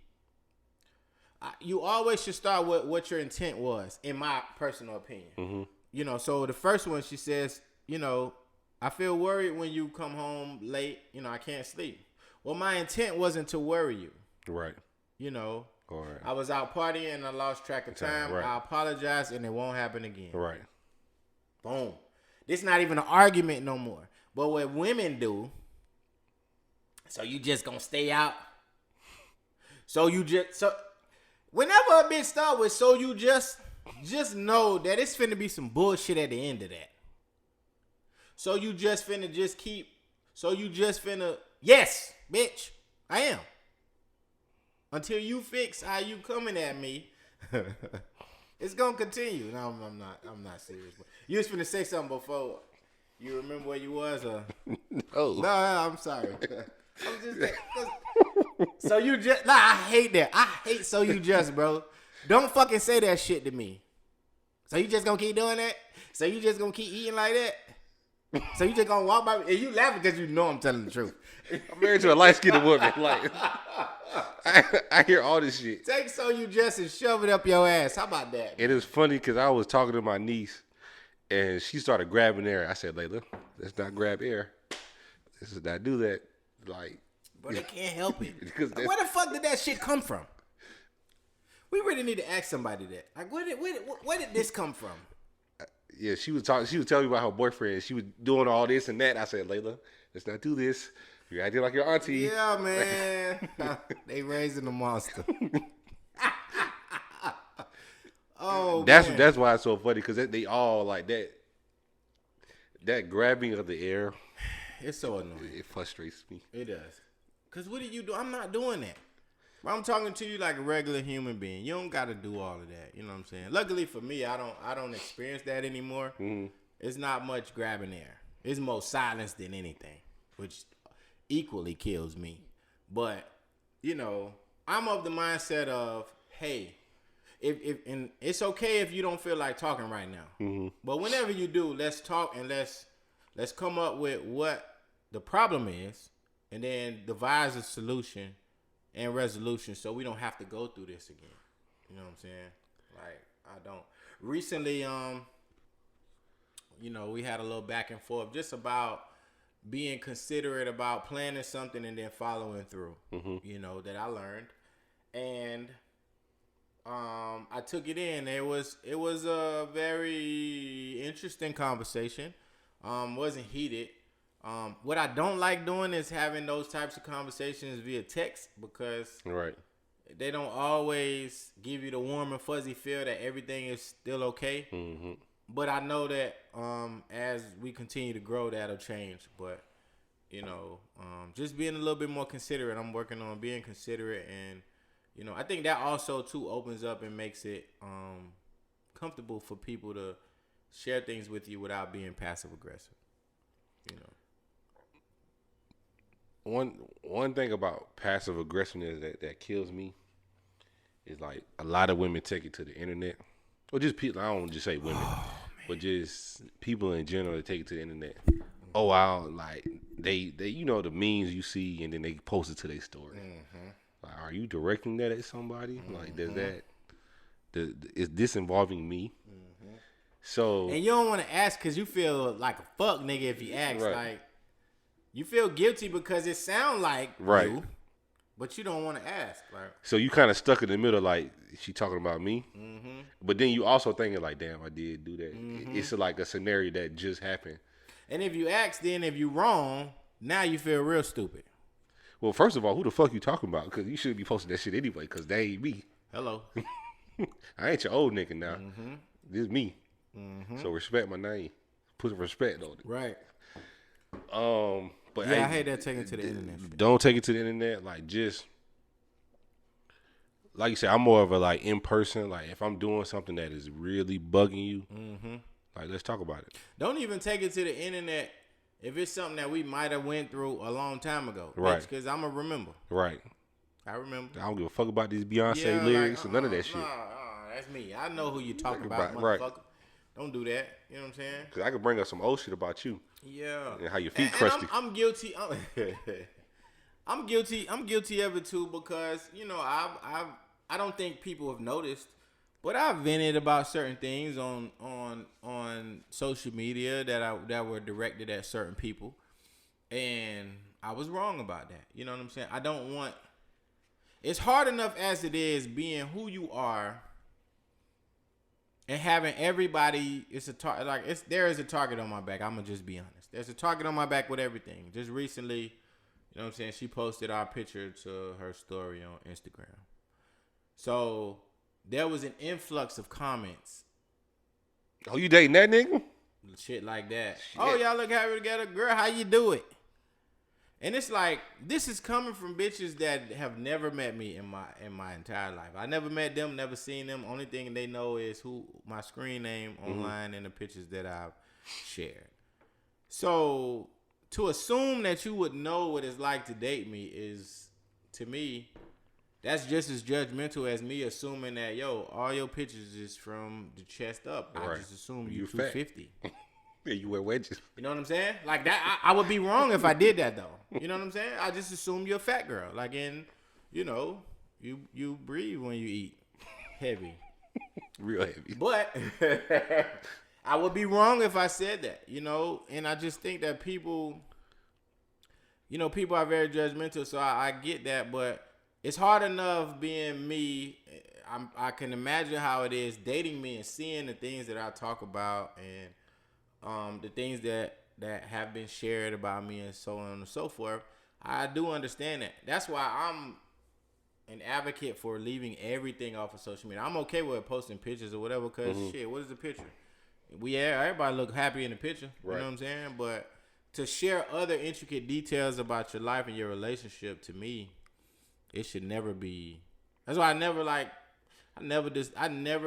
you always should start with what your intent was, in my personal opinion. Mm-hmm. You know, so the first one, she says, you know, I feel worried when you come home late. You know, I can't sleep. Well, my intent wasn't to worry you. Right. You know, All right. I was out partying and I lost track of time. Right. I apologize and it won't happen again. Right. Boom. This not even an argument no more. But what women do, so you just gonna stay out? So whenever a bitch start with so you just know that it's finna be some bullshit at the end of that. So you just finna yes, bitch, I am. Until you fix how you coming at me, it's gonna continue. No, I'm not serious. You was finna say something before. You remember where you was? Oh. No, I'm sorry. I'm just saying, so you just I hate that. I hate so you just, bro. Don't fucking say that shit to me. So you just gonna keep doing that? So you just gonna keep eating like that? So you just gonna walk by me and you laughing because you know I'm telling the truth. I'm married to a light-skinned woman. Like, I hear all this shit. Take so you just and shove it up your ass. How about that? It is funny because I was talking to my niece and she started grabbing air. I said, Layla, let's not grab air. Let's not do that. Like, but they can't help it. Like, where the fuck did that shit come from? We really need to ask somebody that. Like, where did this come from? Yeah, she was talking. She was telling me about her boyfriend. She was doing all this and that. I said, Layla, let's not do this. You're acting like your auntie. Yeah, man. They raising a monster. Oh, that's why it's so funny because they all like that. That grabbing of the air. It's so annoying. It frustrates me. It does. Cause what do you do? I'm not doing that. I'm talking to you like a regular human being. You don't got to do all of that. You know what I'm saying? Luckily for me, I don't experience that anymore. Mm-hmm. It's not much grabbing air. It's more silence than anything, which equally kills me. But you know, I'm of the mindset of, hey, if and it's okay if you don't feel like talking right now. Mm-hmm. But whenever you do, let's talk and let's come up with what the problem is, and then devise a solution and resolution so we don't have to go through this again. You know what I'm saying? Like, I don't. Recently, you know, we had a little back and forth just about being considerate about planning something and then following through. Mm-hmm. You know, that I learned. And I took it in. It was a very interesting conversation. Wasn't heated. What I don't like doing is having those types of conversations via text because they don't always give you the warm and fuzzy feel that everything is still okay. Mm-hmm. But I know that as we continue to grow, that'll change. But, you know, just being a little bit more considerate. I'm working on being considerate. And, you know, I think that also, too, opens up and makes it comfortable for people to share things with you without being passive-aggressive, you know. One thing about passive aggressiveness that kills me is like a lot of women take it to the internet, or just people. I don't just say women, but just people in general that take it to the internet. Oh, wow! Like they you know the memes you see, and then they post it to their story. Mm-hmm. Like, are you directing that at somebody? Mm-hmm. Like, is this involving me? Mm-hmm. So and you don't want to ask because you feel like a fuck nigga if you ask like. You feel guilty because it sounds like you, but you don't want to ask. Right? So you kind of stuck in the middle, like, is she talking about me? Mm-hmm. But then you also thinking like, damn, I did do that. Mm-hmm. It's like a scenario that just happened. And if you ask, then if you wrong, now you feel real stupid. Well, first of all, who the fuck you talking about? Because you should be posting that shit anyway, because they ain't me. Hello. I ain't your old nigga now. Mm-hmm. This is me. Mm-hmm. So respect my name. Put some respect on it. Right. But yeah, I hate that taking it to the internet. Shit. Don't take it to the internet. Like, just like you said, I'm more of a like in person. Like, if I'm doing something that is really bugging you, like, let's talk about it. Don't even take it to the internet if it's something that we might have went through a long time ago, right? Because I'm gonna remember, right? I remember. I don't give a fuck about these Beyonce Yeah, lyrics like, or none of that shit. That's me. I know who you talking about, Right. motherfucker. Don't do that. You know what I'm saying? Cause I could bring up some old shit about you. Yeah. And how your feet And crusty. I'm guilty. I'm guilty. I'm guilty of it too because I don't think people have noticed, but I've vented about certain things on social media that were directed at certain people, and I was wrong about that. You know what I'm saying? I don't want. It's hard enough as it is being who you are and having everybody. There is a target on my back. I'm gonna just be honest. There's a target on my back with everything. Just recently, you know what I'm saying? She posted our picture to her story on Instagram. So there was an influx of comments. Oh, you dating that nigga? Shit like that. Shit. Oh, y'all look happy together. Girl, how you do it? And it's like, this is coming from bitches that have never met me in my entire life. I never met them, never seen them. Only thing they know is who my screen name online and the pictures that I've shared. So to assume that you would know what it's like to date me is, to me, that's just as judgmental as me assuming that, all your pictures is from the chest up. Right. I just assume you fat. 250. Yeah, you wear wedges. You know what I'm saying? Like that, I would be wrong if I did that though. You know what I'm saying? I just assume you're a fat girl. Like you breathe when you eat heavy. Real heavy. But I would be wrong if I said that, and I just think that people are very judgmental, so I get that, but it's hard enough being me. I can imagine how it is dating me and seeing the things that I talk about and the things that have been shared about me and so on and so forth. I do understand that. That's why I'm an advocate for leaving everything off of social media. I'm okay with posting pictures or whatever, because shit, what is the picture? Everybody look happy in the picture. Right. You know what I'm saying? But to share other intricate details about your life and your relationship, to me, it should never be. That's why I never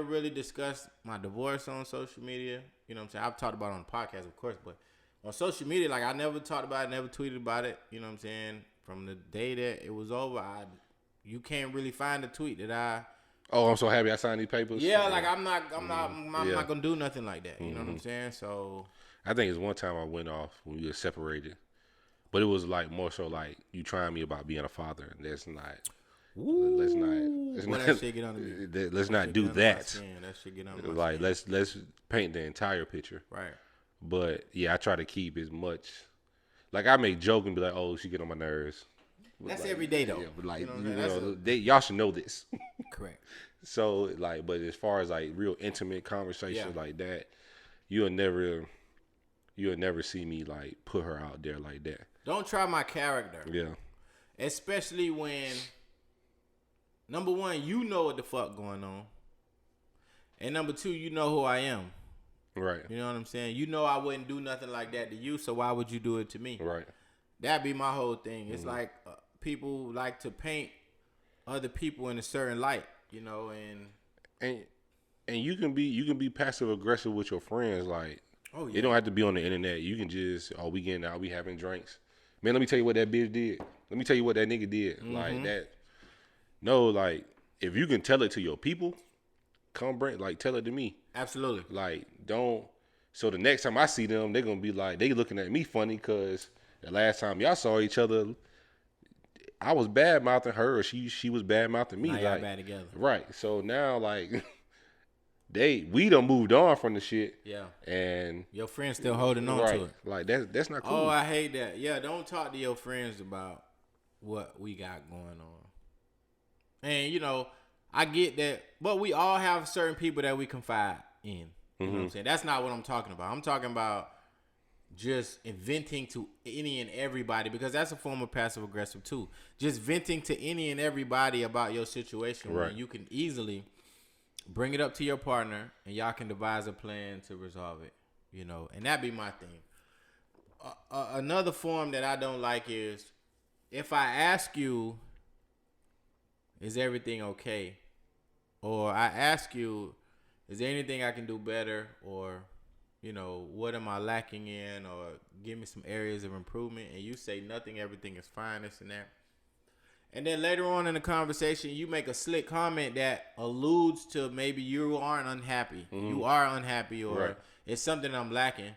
really discussed my divorce on social media. You know what I'm saying? I've talked about it on the podcast, of course, but on social media, like, I never talked about it, never tweeted about it. You know what I'm saying? From the day that it was over, you can't really find a tweet that I. Oh, I'm so happy I signed these papers. Yeah, like I'm not gonna do nothing like that. You know what I'm Mm-hmm. saying? So I think it's one time I went off when we were separated, but it was like more so like you trying me about being a father, and that's not. Let's not. That shit get under me. Let's not do that. That shit get under my Like skin. let's paint the entire picture. Right. But yeah, I try to keep as much. Like I may joke and be like, "Oh, she get on my nerves." But That's like, every day though. Yeah, but like You know, y'all should know this. Correct. So like, but as far as like real intimate conversations like that, you'll never see me like put her out there like that. Don't try my character. Yeah. Especially when, number one, you know what the fuck going on. And number two, you know who I am. Right. You know what I'm saying? You know I wouldn't do nothing like that to you, so why would you do it to me? Right. That'd be my whole thing. It's like people like to paint other people in a certain light, and you can be passive aggressive with your friends. Like, it don't have to be on the internet. You can just, we getting out, we having drinks. Man, let me tell you what that bitch did. Let me tell you what that nigga did. Like that. No, like, if you can tell it to your people, tell it to me. Absolutely. Like, don't. So the next time I see them, they're gonna be like, they looking at me funny because the last time y'all saw each other, I was bad mouthing her, or she was bad mouthing me. Now y'all like, bad together. Right. So now, like, we done moved on from the shit. Yeah. And your friends still holding on to it. Like that's not cool. Oh, I hate that. Yeah, don't talk to your friends about what we got going on. And I get that, but we all have certain people that we confide in. You know what I'm saying? That's not what I'm talking about. I'm talking about just venting to any and everybody, because that's a form of passive aggressive too. Just venting to any and everybody about your situation, right, when you can easily bring it up to your partner and y'all can devise a plan to resolve it. And that'd be my thing. Another form that I don't like is if I ask you, is everything okay? Or I ask you, is there anything I can do better? Or, what am I lacking in? Or give me some areas of improvement. And you say nothing, everything is fine, this and that. And then later on in the conversation, you make a slick comment that alludes to maybe you aren't unhappy. You are unhappy, or it's something I'm lacking.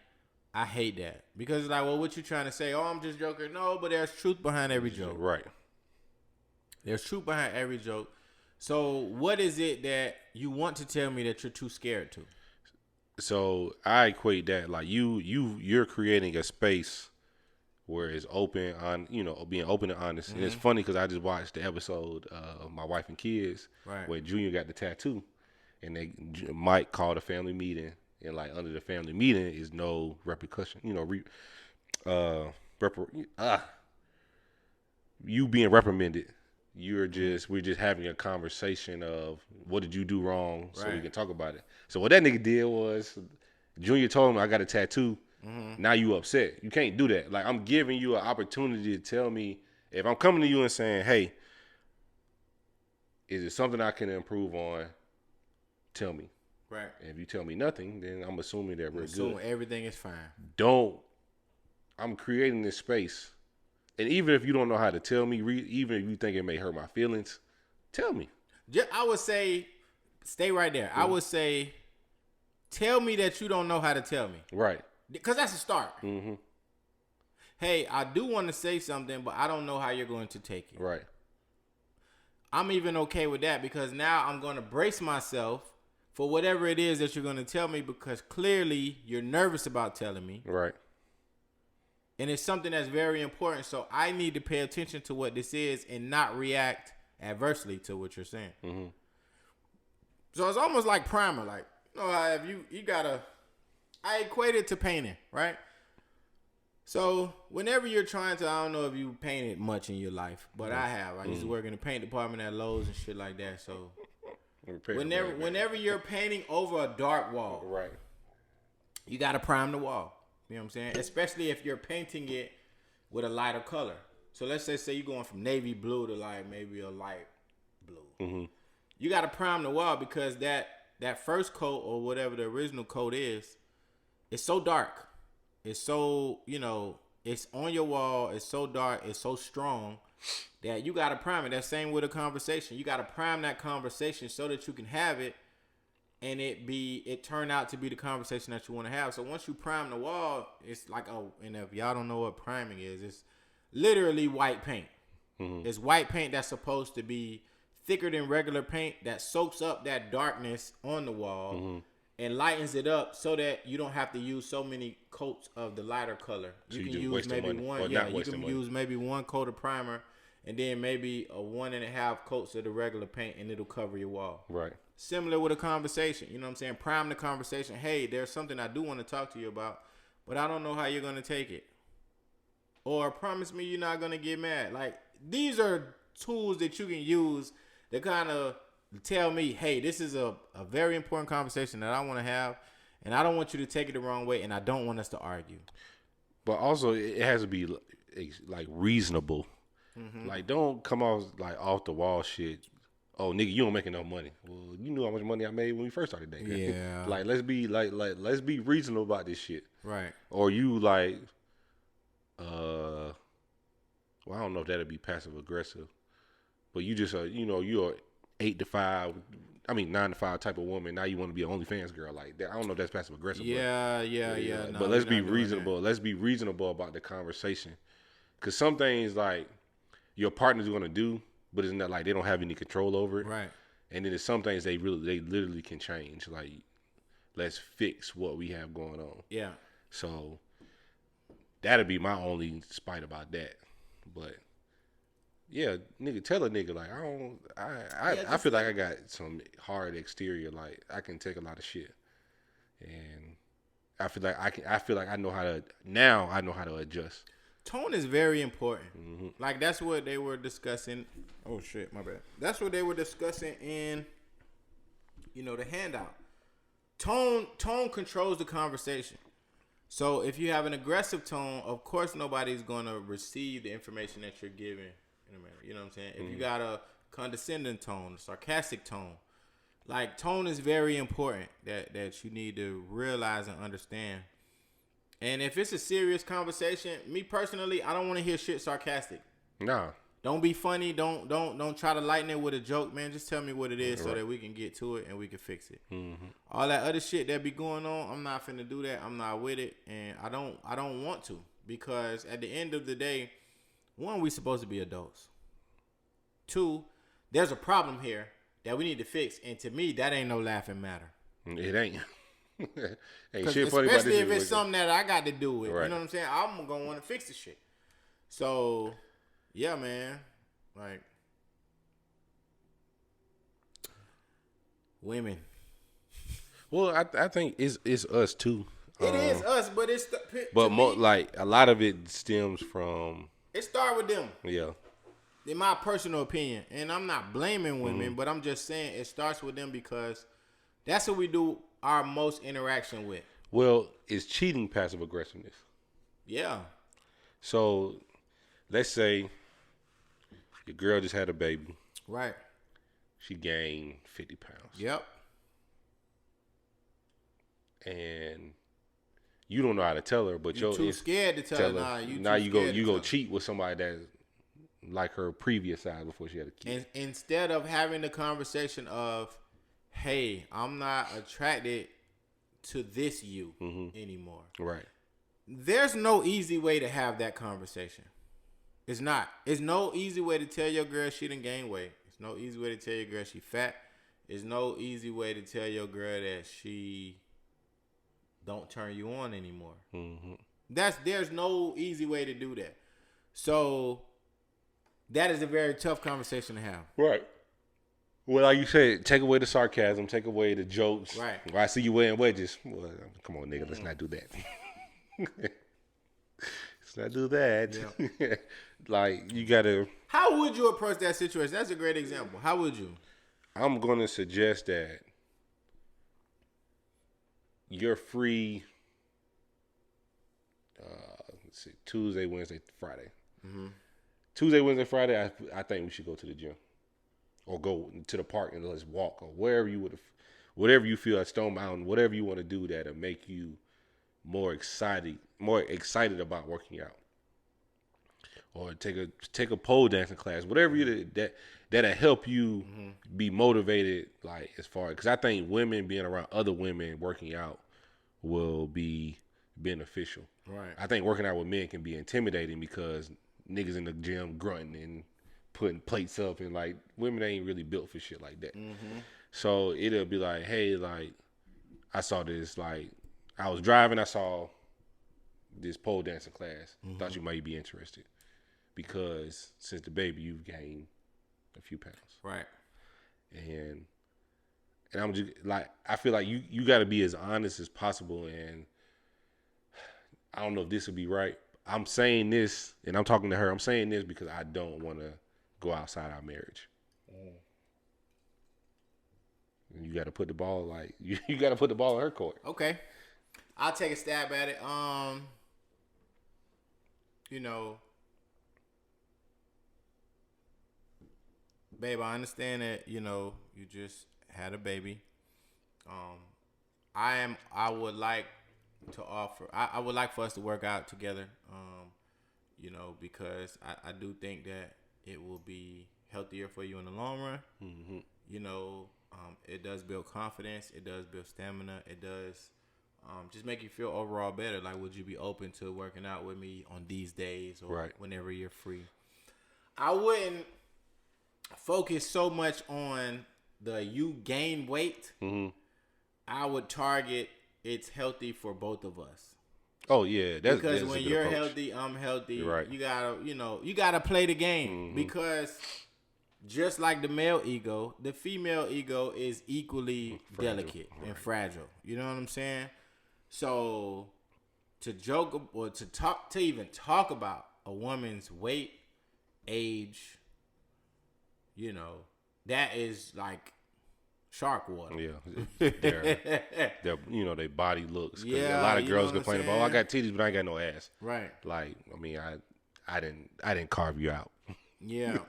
I hate that. Because it's like, well, what you trying to say? Oh, I'm just joking. No, but there's truth behind every joke. Right. There's truth behind every joke. So what is it that you want to tell me that you're too scared to? So I equate that like you're creating a space where it's open on, being open and honest. And it's funny because I just watched the episode of My Wife and Kids where Junior got the tattoo, and Mike called a family meeting, and like under the family meeting is no repercussion, you being reprimanded. We're just having a conversation of what did you do wrong so we can talk about it. So what that nigga did was Junior told him I got a tattoo. Now you upset. You can't do that. Like, I'm giving you an opportunity to tell me, if I'm coming to you and saying, hey, is it something I can improve on? Tell me. Right. And if you tell me nothing, then I'm assuming that we're good. Everything is fine. I'm creating this space. And even if you don't know how to tell me, even if you think it may hurt my feelings, tell me. I would say, stay right there. I would say, tell me that you don't know how to tell me. Right. Because that's a start. Hey, I do want to say something, but I don't know how you're going to take it. Right. I'm even okay with that because now I'm going to brace myself for whatever it is that you're going to tell me, because clearly you're nervous about telling me. Right. And it's something that's very important. So I need to pay attention to what this is and not react adversely to what you're saying. So it's almost like primer. Like, you gotta, I equate it to painting, right? So whenever you're trying to, I don't know if you painted much in your life, but I have. I used to work in the paint department at Lowe's and shit like that. So whenever you're painting over a dark wall, right, you gotta prime the wall. You know what I'm saying? Especially if you're painting it with a lighter color. So let's say you're going from navy blue to like maybe a light blue. You got to prime the wall because that first coat or whatever the original coat is, it's so dark. It's so, it's on your wall. It's so dark. It's so strong that you got to prime it. That's same with a conversation. You got to prime that conversation so that you can have it and it turn out to be the conversation that you want to have. So once you prime the wall, it's like, and if y'all don't know what priming is, it's literally white paint. It's white paint that's supposed to be thicker than regular paint that soaks up that darkness on the wall and lightens it up so that you don't have to use so many coats of the lighter color. So you can use maybe one. Yeah, you can use maybe one coat of primer and then maybe a 1.5 coats of the regular paint, and it'll cover your wall. Right. Similar with a conversation, you know what I'm saying? Prime the conversation. Hey, there's something I do want to talk to you about, but I don't know how you're going to take it. Or promise me you're not going to get mad. Like, these are tools that you can use to kind of tell me, hey, this is a very important conversation that I want to have, and I don't want you to take it the wrong way, and I don't want us to argue. But also, it has to be, like, reasonable. Like, don't come off the wall shit. Oh, nigga, you don't make enough money. Well, you knew how much money I made when we first started dating. Yeah. Like, let's be reasonable about this shit. Right. Or you like, well, I don't know if that'd be passive aggressive, but you just you're 9 to 5 type of woman. Now you want to be an OnlyFans girl like that. I don't know if that's passive aggressive. Yeah. No, but let's be reasonable. Let's be reasonable about the conversation, because some things like your partner's gonna do, but it's not like they don't have any control over it. Right. And then there's some things they literally can change. Like, let's fix what we have going on. Yeah. So that'd be my only spite about that. But yeah, nigga, tell a nigga like I feel like I got some hard exterior. Like, I can take a lot of shit, and I feel like I know how to adjust. Tone is very important. Like, that's what they were discussing. Oh shit, my bad. That's what they were discussing in, the handout. Tone controls the conversation. So if you have an aggressive tone, of course nobody's gonna receive the information that you're giving in a manner. You know what I'm saying? If you got a condescending tone, a sarcastic tone, like, tone is very important that you need to realize and understand. And if it's a serious conversation, me personally, I don't want to hear shit sarcastic. Nah. Don't be funny. Don't try to lighten it with a joke, man. Just tell me what it is so that we can get to it and we can fix it. Mm-hmm. All that other shit that be going on, I'm not finna do that. I'm not with it, and I don't want to, because at the end of the day, one, we supposed to be adults. Two, there's a problem here that we need to fix, and to me, that ain't no laughing matter. It ain't. Ain't shit funny about this. Especially if it's something that I got to do with. Right. You know what I'm saying? I'm gonna want to fix the shit. So, yeah, man. Like, women. Well, I think it's us too. It is us, but it's like a lot of it stems from. It start with them. Yeah. In my personal opinion, and I'm not blaming women, but I'm just saying it starts with them because that's what we do our most interaction with. Well, it's cheating passive aggressiveness. Yeah. So, let's say your girl just had a baby. Right. She gained 50 pounds. Yep. And you don't know how to tell her, but you're too scared to tell her. Now you go cheat with somebody that's like her previous size before she had a kid. And instead of having the conversation of, hey, I'm not attracted to this you anymore. Right. There's no easy way to have that conversation. It's not. It's no easy way to tell your girl she done gained weight. It's no easy way to tell your girl she fat. It's no easy way to tell your girl that she don't turn you on anymore. Mm-hmm. There's no easy way to do that. So that is a very tough conversation to have. Right. Well, like you said, take away the sarcasm, take away the jokes. Right. Well, I see you wearing wedges. Well, come on, nigga, let's not do that. Let's not do that. Yeah. Like, you gotta. How would you approach that situation? That's a great example. How would you? I'm gonna suggest that you're free. Let's see, Tuesday, Wednesday, Friday. Mm-hmm. Tuesday, Wednesday, Friday. I think we should go to the gym, or go to the park and let's walk, or wherever you feel at Stone Mountain, whatever you want to do that'll make you more excited about working out, or take a pole dancing class, whatever that'll help you be motivated. Like, as far, because I think women being around other women working out will be beneficial. Right. I think working out with men can be intimidating because niggas in the gym grunting and putting plates up, and like, women ain't really built for shit like that. Mm-hmm. So it'll be like, hey, like, I saw this, like, I was driving, I saw this pole dancing class. Thought you might be interested because since the baby, you've gained a few pounds. Right. And I'm just like, I feel like you got to be as honest as possible. And I don't know if this would be right. I'm saying this, and I'm talking to her. I'm saying this because I don't want to go outside our marriage. You got to put the ball, like, you got to put the ball in her court. Okay. I'll take a stab at it. You know, babe, I understand that, you know, you just had a baby. I would like to offer, I would like for us to work out together, you know, because I do think that it will be healthier for you in the long run. Mm-hmm. You know, it does build confidence. It does build stamina. It does just make you feel overall better. Like, would you be open to working out with me on these days or whenever you're free? I wouldn't focus so much on the you gain weight. Mm-hmm. I would target it's healthy for both of us. Oh yeah, because when you're healthy, I'm healthy. You're right. You gotta play the game, because just like the male ego, the female ego is equally delicate and fragile. You know what I'm saying? So to joke or to even talk about a woman's weight, age, you know, that is like shark water. Yeah, their their body looks. Yeah, a lot of girls complain about, I got titties, but I ain't got no ass. Right. Like, I mean, I didn't carve you out. Yeah.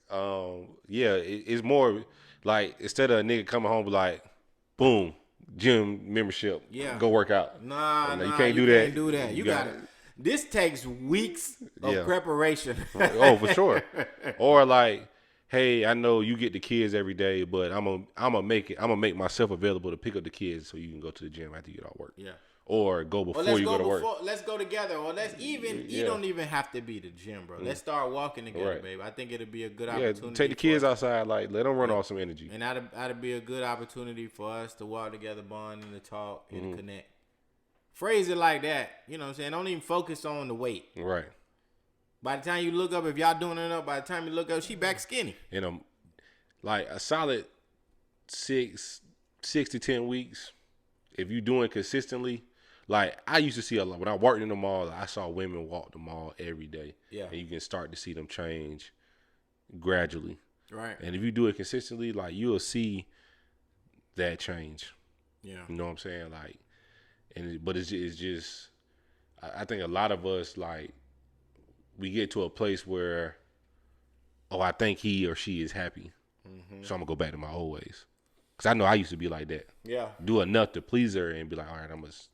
It's more like, instead of a nigga coming home like, boom, gym membership, go work out. Nah, you can't do that. You gotta. This takes weeks of preparation. Oh, for sure. Or like, hey, I know you get the kids every day, but I'm gonna make myself available to pick up the kids so you can go to the gym after you get off work. Yeah. Or go before you go to work. Let's go together. Or you don't even have to be the gym, bro. Let's start walking together, baby. I think it'll be a good opportunity. Yeah, take the kids outside, like let them run off some energy. And that'd be a good opportunity for us to walk together, bond, and to talk and connect. Phrase it like that. You know what I'm saying? Don't even focus on the weight. Right. By the time you look up, if y'all doing it up, by the time you look up, she back skinny. And like a solid 6 to 10 weeks, if you doing consistently. Like, I used to see a lot. When I worked in the mall, I saw women walk the mall every day. Yeah. And you can start to see them change gradually. Right. And if you do it consistently, like, you'll see that change. Yeah. You know what I'm saying? Like, but it's just I think a lot of us, like, we get to a place where, I think he or she is happy. Mm-hmm. So I'm going to go back to my old ways. Because I know I used to be like that. Yeah. Do enough to please her and be like, all right, I must...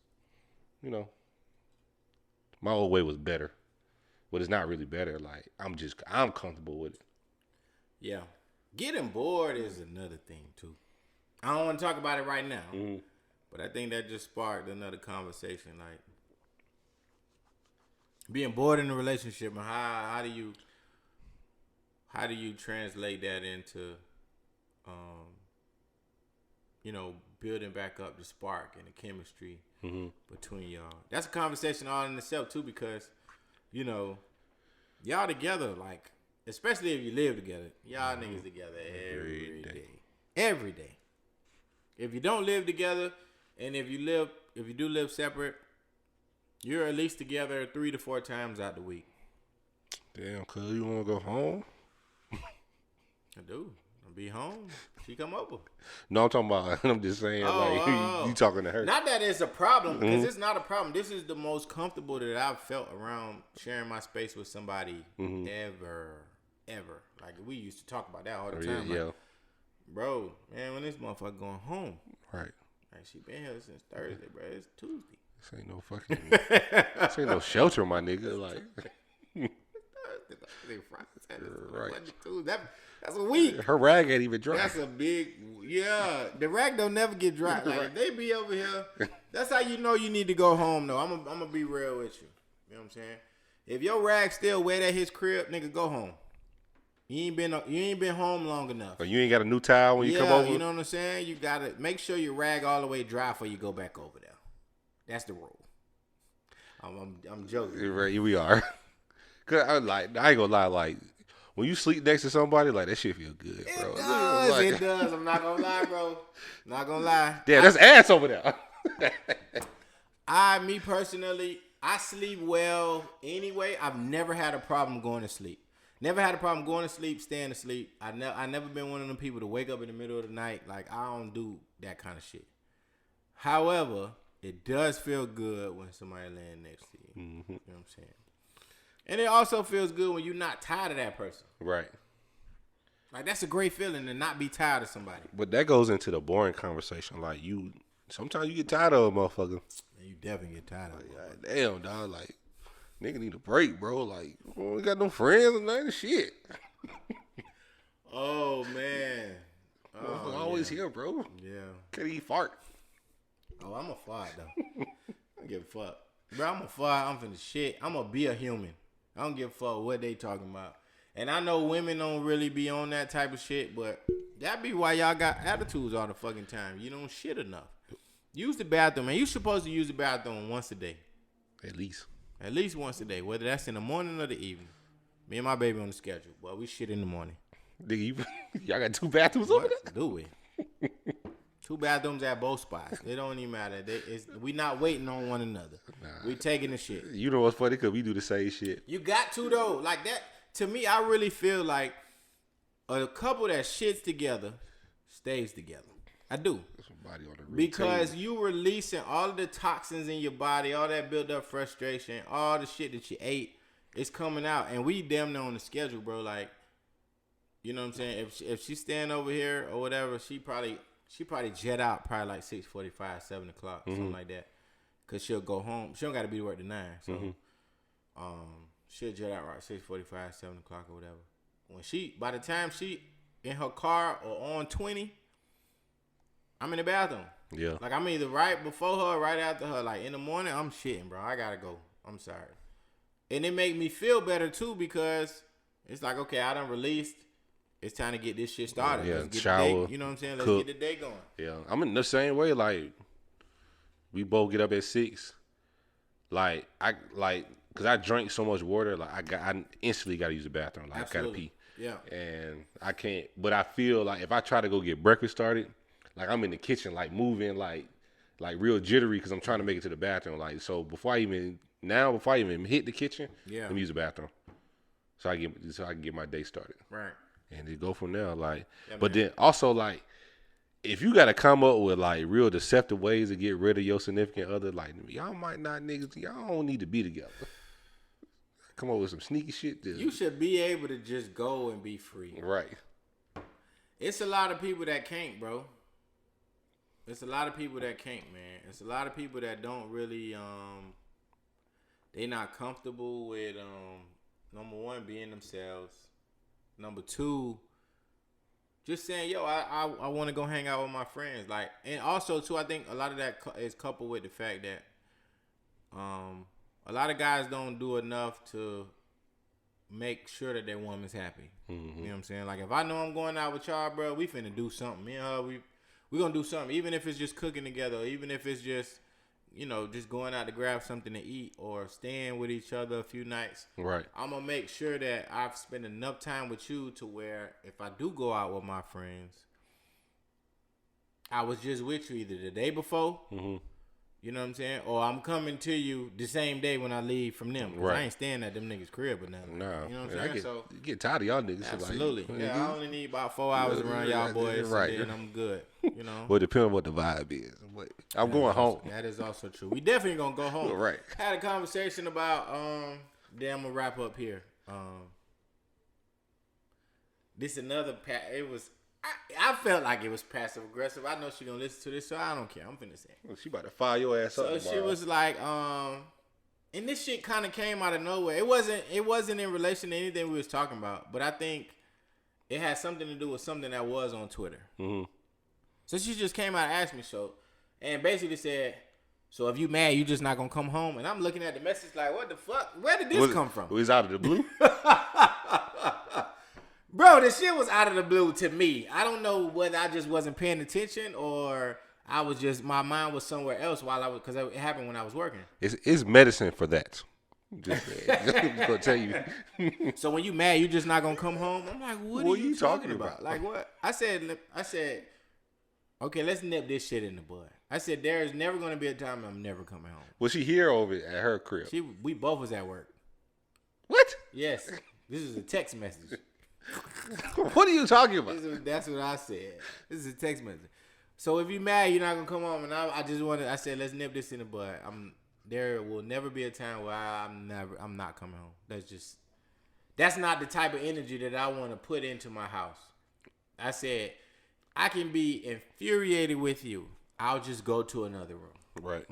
You know, my old way was better, but it's not really better. Like, I'm comfortable with it. Yeah. Getting bored is another thing, too. I don't want to talk about it right now, but I think that just sparked another conversation. Like, being bored in a relationship, and how do you translate that into, building back up the spark and the chemistry between y'all? That's a conversation all in itself too, because y'all together, like, especially if you live together, y'all niggas together every day. If you don't live together, and if you do live separate, you're at least together 3 to 4 times out the week. Damn, cuz you wanna go home? I do. I'll be home. She come over. No, I'm talking about. I'm just saying, you talking to her. Not that it's a problem, because it's not a problem. This is the most comfortable that I've felt around sharing my space with somebody ever. Like, we used to talk about that all the time. Yeah. Bro, man, when this motherfucker going home, right? Like, she been here since Thursday, bro. It's Tuesday. This ain't no fucking. This ain't no shelter, my nigga. Like. Right. That's a week. Her rag ain't even dry. That's a big, the rag don't never get dry. Like, if they be over here, that's how you know you need to go home, though. I'm gonna be real with you. You know what I'm saying? If your rag still wet at his crib, nigga, go home. You ain't been home long enough. Or you ain't got a new towel when you come over? You know what I'm saying? You gotta make sure your rag all the way dry before you go back over there. That's the rule. I'm joking. Right, we are. Cause I ain't gonna lie, like, when you sleep next to somebody, like, that shit feel good, bro. It does. I'm not gonna lie, bro. Not gonna lie. Yeah, that's ass over there. Me personally, I sleep well anyway. I've never had a problem going to sleep. Never had a problem going to sleep, staying asleep. I never been one of them people to wake up in the middle of the night. Like, I don't do that kind of shit. However, it does feel good when somebody laying next to you. Mm-hmm. You know what I'm saying? And it also feels good when you're not tired of that person. Right. Like, that's a great feeling to not be tired of somebody. But that goes into the boring conversation. Like, sometimes you get tired of a motherfucker. You definitely get tired of it. Like, damn, dog. Like, nigga need a break, bro. Like, we got no friends and none of shit. Oh, man. Always here, bro. Yeah. Can't even fart. Oh, I'm a fart, though. I don't give a fuck. Bro, I'm a fart. I'm finna shit. I'm gonna be a human. I don't give a fuck what they talking about. And I know women don't really be on that type of shit, but that be why y'all got attitudes all the fucking time. You don't shit enough. Use the bathroom, man. You supposed to use the bathroom once a day. At least. At least once a day, whether that's in the morning or the evening. Me and my baby on the schedule, but we shit in the morning. Nigga, y'all got 2 bathrooms over there? Do we? 2 bathrooms at both spots. It don't even matter. We not waiting on one another. Nah. We taking the shit. You know what's funny? Because we do the same shit. You got to, though. Like that, to me, I really feel like a couple that shits together stays together. I do. Because you releasing all of the toxins in your body, all that built up frustration, all the shit that you ate, it's coming out. And we damn near on the schedule, bro. Like, you know what I'm saying? If she's staying over here or whatever, she probably jet out probably like 6:45, 7 o'clock, something like that. Because she'll go home. She don't got to be to work to 9. So She'll jet out right 6:45, 7 o'clock or whatever. By the time she in her car or on 20, I'm in the bathroom. Yeah. Like I'm either right before her or right after her. Like in the morning, I'm shitting, bro. I gotta go. I'm sorry. And it make me feel better too because it's like, okay, I done released. It's time to get this shit started. Yeah, Let's get shower, the day, you know what I'm saying? Let's cook. get the day going. Yeah, I'm in the same way. Like, we both get up at 6. Like, cause I drink so much water. Like, I instantly got to use the bathroom. Like, Absolutely. I gotta pee. Yeah. And I can't. But I feel like if I try to go get breakfast started, like I'm in the kitchen, like moving, like real jittery, cause I'm trying to make it to the bathroom. Like, so before I even hit the kitchen, let me use the bathroom, so I can get my day started. Right. And it go from there. Like, Yeah, but man. then also like, if you gotta come up with like real deceptive ways to get rid of your significant other, like y'all might not niggas, y'all don't need to be together. Come up with some sneaky shit. You should be able to just go and be free. Right. It's a lot of people that can't, bro. It's a lot of people that can't, man. It's a lot of people that don't really, they not comfortable with, number one, being themselves. Number two, just saying, yo, I want to go hang out with my friends. Like, and also too, I think a lot of that is coupled with the fact that, a lot of guys don't do enough to make sure that their woman's happy. Mm-hmm. You know what I'm saying? Like, if I know I'm going out with y'all, bro, we finna do something. Me and her, we gonna do something. Even if it's just cooking together, or even if it's just, you know, just going out to grab something to eat or staying with each other a few nights. Right. I'm gonna make sure that I've spent enough time with you to where if I do go out with my friends, I was just with you either the day before. Mm-hmm. You know what I'm saying? Or I'm coming to you the same day when I leave from them. Right. I ain't staying at them niggas' crib or nothing. Nah. You know what I'm saying? So you get tired of y'all niggas. absolutely. Like, yeah, I only need about 4 hours around y'all boys, right. and then I'm good. You know? Well, it depends on what the vibe is. But I'm going home. That is also true. We definitely gonna go home. Right. Had a conversation about then I'm gonna wrap up here. This another it was I felt like it was passive aggressive. I know she gonna listen to this, so I don't care. I'm finna say it. Well, she about to fire your ass up. So she was like, and this shit kind of came out of nowhere. It wasn't in relation to anything we was talking about, but I think it had something to do with something that was on Twitter. Mm-hmm. So she just came out and asked me and basically said, so if you mad, you just not gonna come home? And I'm looking at the message like, what the fuck? Where did this come from? It was out of the blue. Bro, this shit was out of the blue to me. I don't know whether I just wasn't paying attention or I was just, my mind was somewhere else because it happened when I was working. It's medicine for that. Just gonna tell you. So when you mad, you just not gonna come home? I'm like, what are you talking about? Like what? I said, okay, let's nip this shit in the bud. I said, there is never gonna be a time I'm never coming home. Was she here over at her crib? We both was at work. What? Yes. This is a text message. What are you talking about? That's what I said. This is a text message. So if you mad, you're not gonna come home. And I said, let's nip this in the bud. There will never be a time where I'm not coming home. That's not the type of energy that I want to put into my house. I said, I can be infuriated with you. I'll just go to another room. Right.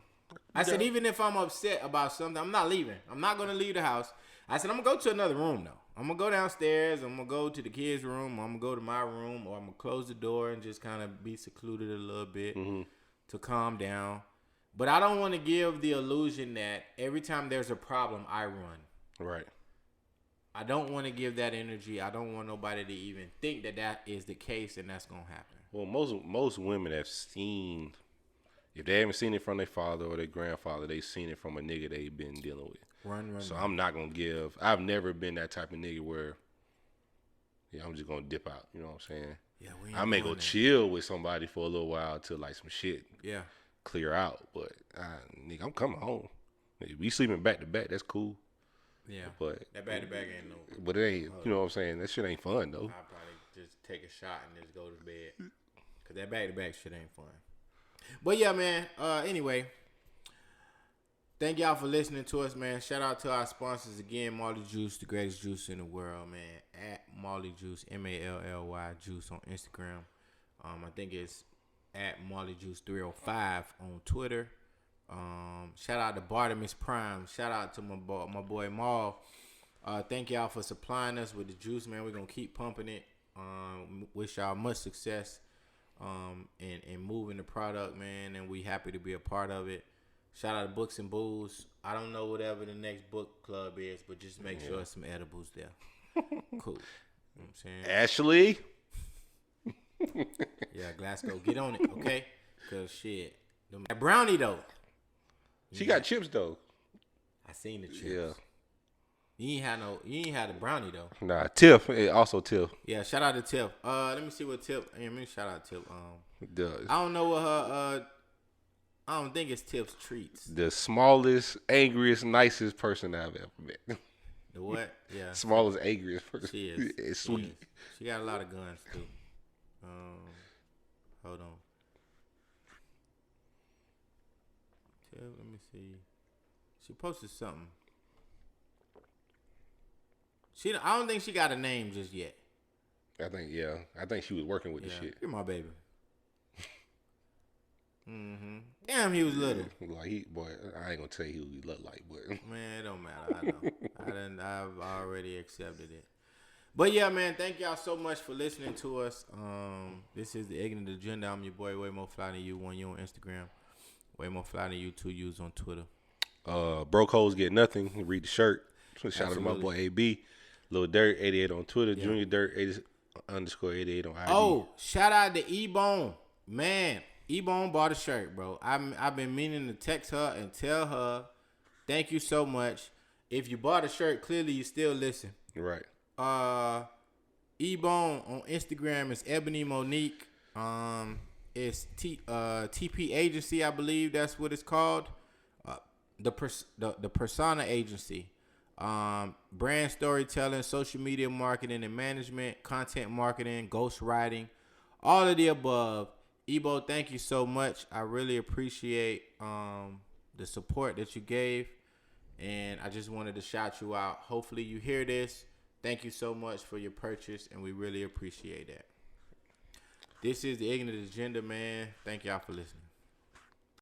I said, even if I'm upset about something, I'm not leaving. I'm not gonna leave the house. I said, I'm gonna go to another room though. I'm gonna go downstairs. I'm gonna go to the kids' room. Or I'm gonna go to my room, or I'm gonna close the door and just kind of be secluded a little bit to calm down. But I don't want to give the illusion that every time there's a problem, I run. Right. I don't want to give that energy. I don't want nobody to even think that is the case and that's gonna happen. Well, most women have seen, if they haven't seen it from their father or their grandfather, they've seen it from a nigga they've been dealing with. Run. So I'm not gonna give. I've never been that type of nigga where, I'm just gonna dip out. You know what I'm saying? Yeah, I may go chill with somebody for a little while till like some shit clear out. But nigga, I'm coming home. If we sleeping back to back, that's cool. Yeah, but that back to back ain't no. But it ain't. You know what I'm saying? That shit ain't fun though. I'll probably just take a shot and just go to bed because that back to back shit ain't fun. But yeah, man. Anyway. Thank y'all for listening to us, man. Shout out to our sponsors again, Marley Juice, the greatest juice in the world, man. At Marley Juice, MALLY Juice on Instagram. I think it's at Marley Juice 305 on Twitter. Shout out to Bartimus Prime. Shout out to my boy Maul. Thank y'all for supplying us with the juice, man. We're gonna keep pumping it. Wish y'all much success in moving the product, man, and we happy to be a part of it. Shout out to Books and Booze. I don't know whatever the next book club is, but just make sure there's some edibles there. Cool. You know what I'm saying? Ashley. Yeah, Glasgow, get on it, okay? Cause shit, that brownie though. She got chips though. I seen the chips. Yeah. You ain't had a brownie though. Nah, Tiff. Also Tiff. Yeah, shout out to Tiff. Let me see what Tiff. Let me shout out Tiff. The, I don't know what her. I don't think it's Tiff's treats. the smallest, angriest, nicest person I've ever met. The what? Yeah. Smallest, angriest person. She is. It's sweet. She got a lot of guns too. Hold on. Tiff, let me see. She posted something. I don't think she got a name just yet. I think she was working with the shit. You're my baby. Damn, he was little. Like I ain't gonna tell you who he looked like, but man, it don't matter. I know. I've already accepted it. But yeah, man, thank y'all so much for listening to us. This is the Ignant Agenda. I'm your boy, way more fly than you. 1 U on Instagram, way more fly than you. 2 U's on Twitter. Broke hoes get nothing. Read the shirt. Shout out to my boy AB, Lil Dirt 88 on Twitter, Junior Dirt _88 on IG. Oh, shout out to E-Bone, man. E-Bone bought a shirt, bro. I've been meaning to text her and tell her, thank you so much. If you bought a shirt, clearly you still listen. Right. E-Bone on Instagram is Ebony Monique. It's TP Agency, I believe that's what it's called. The Persona Agency. Brand storytelling, social media marketing and management, content marketing, ghostwriting, all of the above. Ebo, thank you so much. I really appreciate the support that you gave, and I just wanted to shout you out. Hopefully you hear this. Thank you so much for your purchase, and we really appreciate that. This is the Ignant Agenda, man. Thank y'all for listening.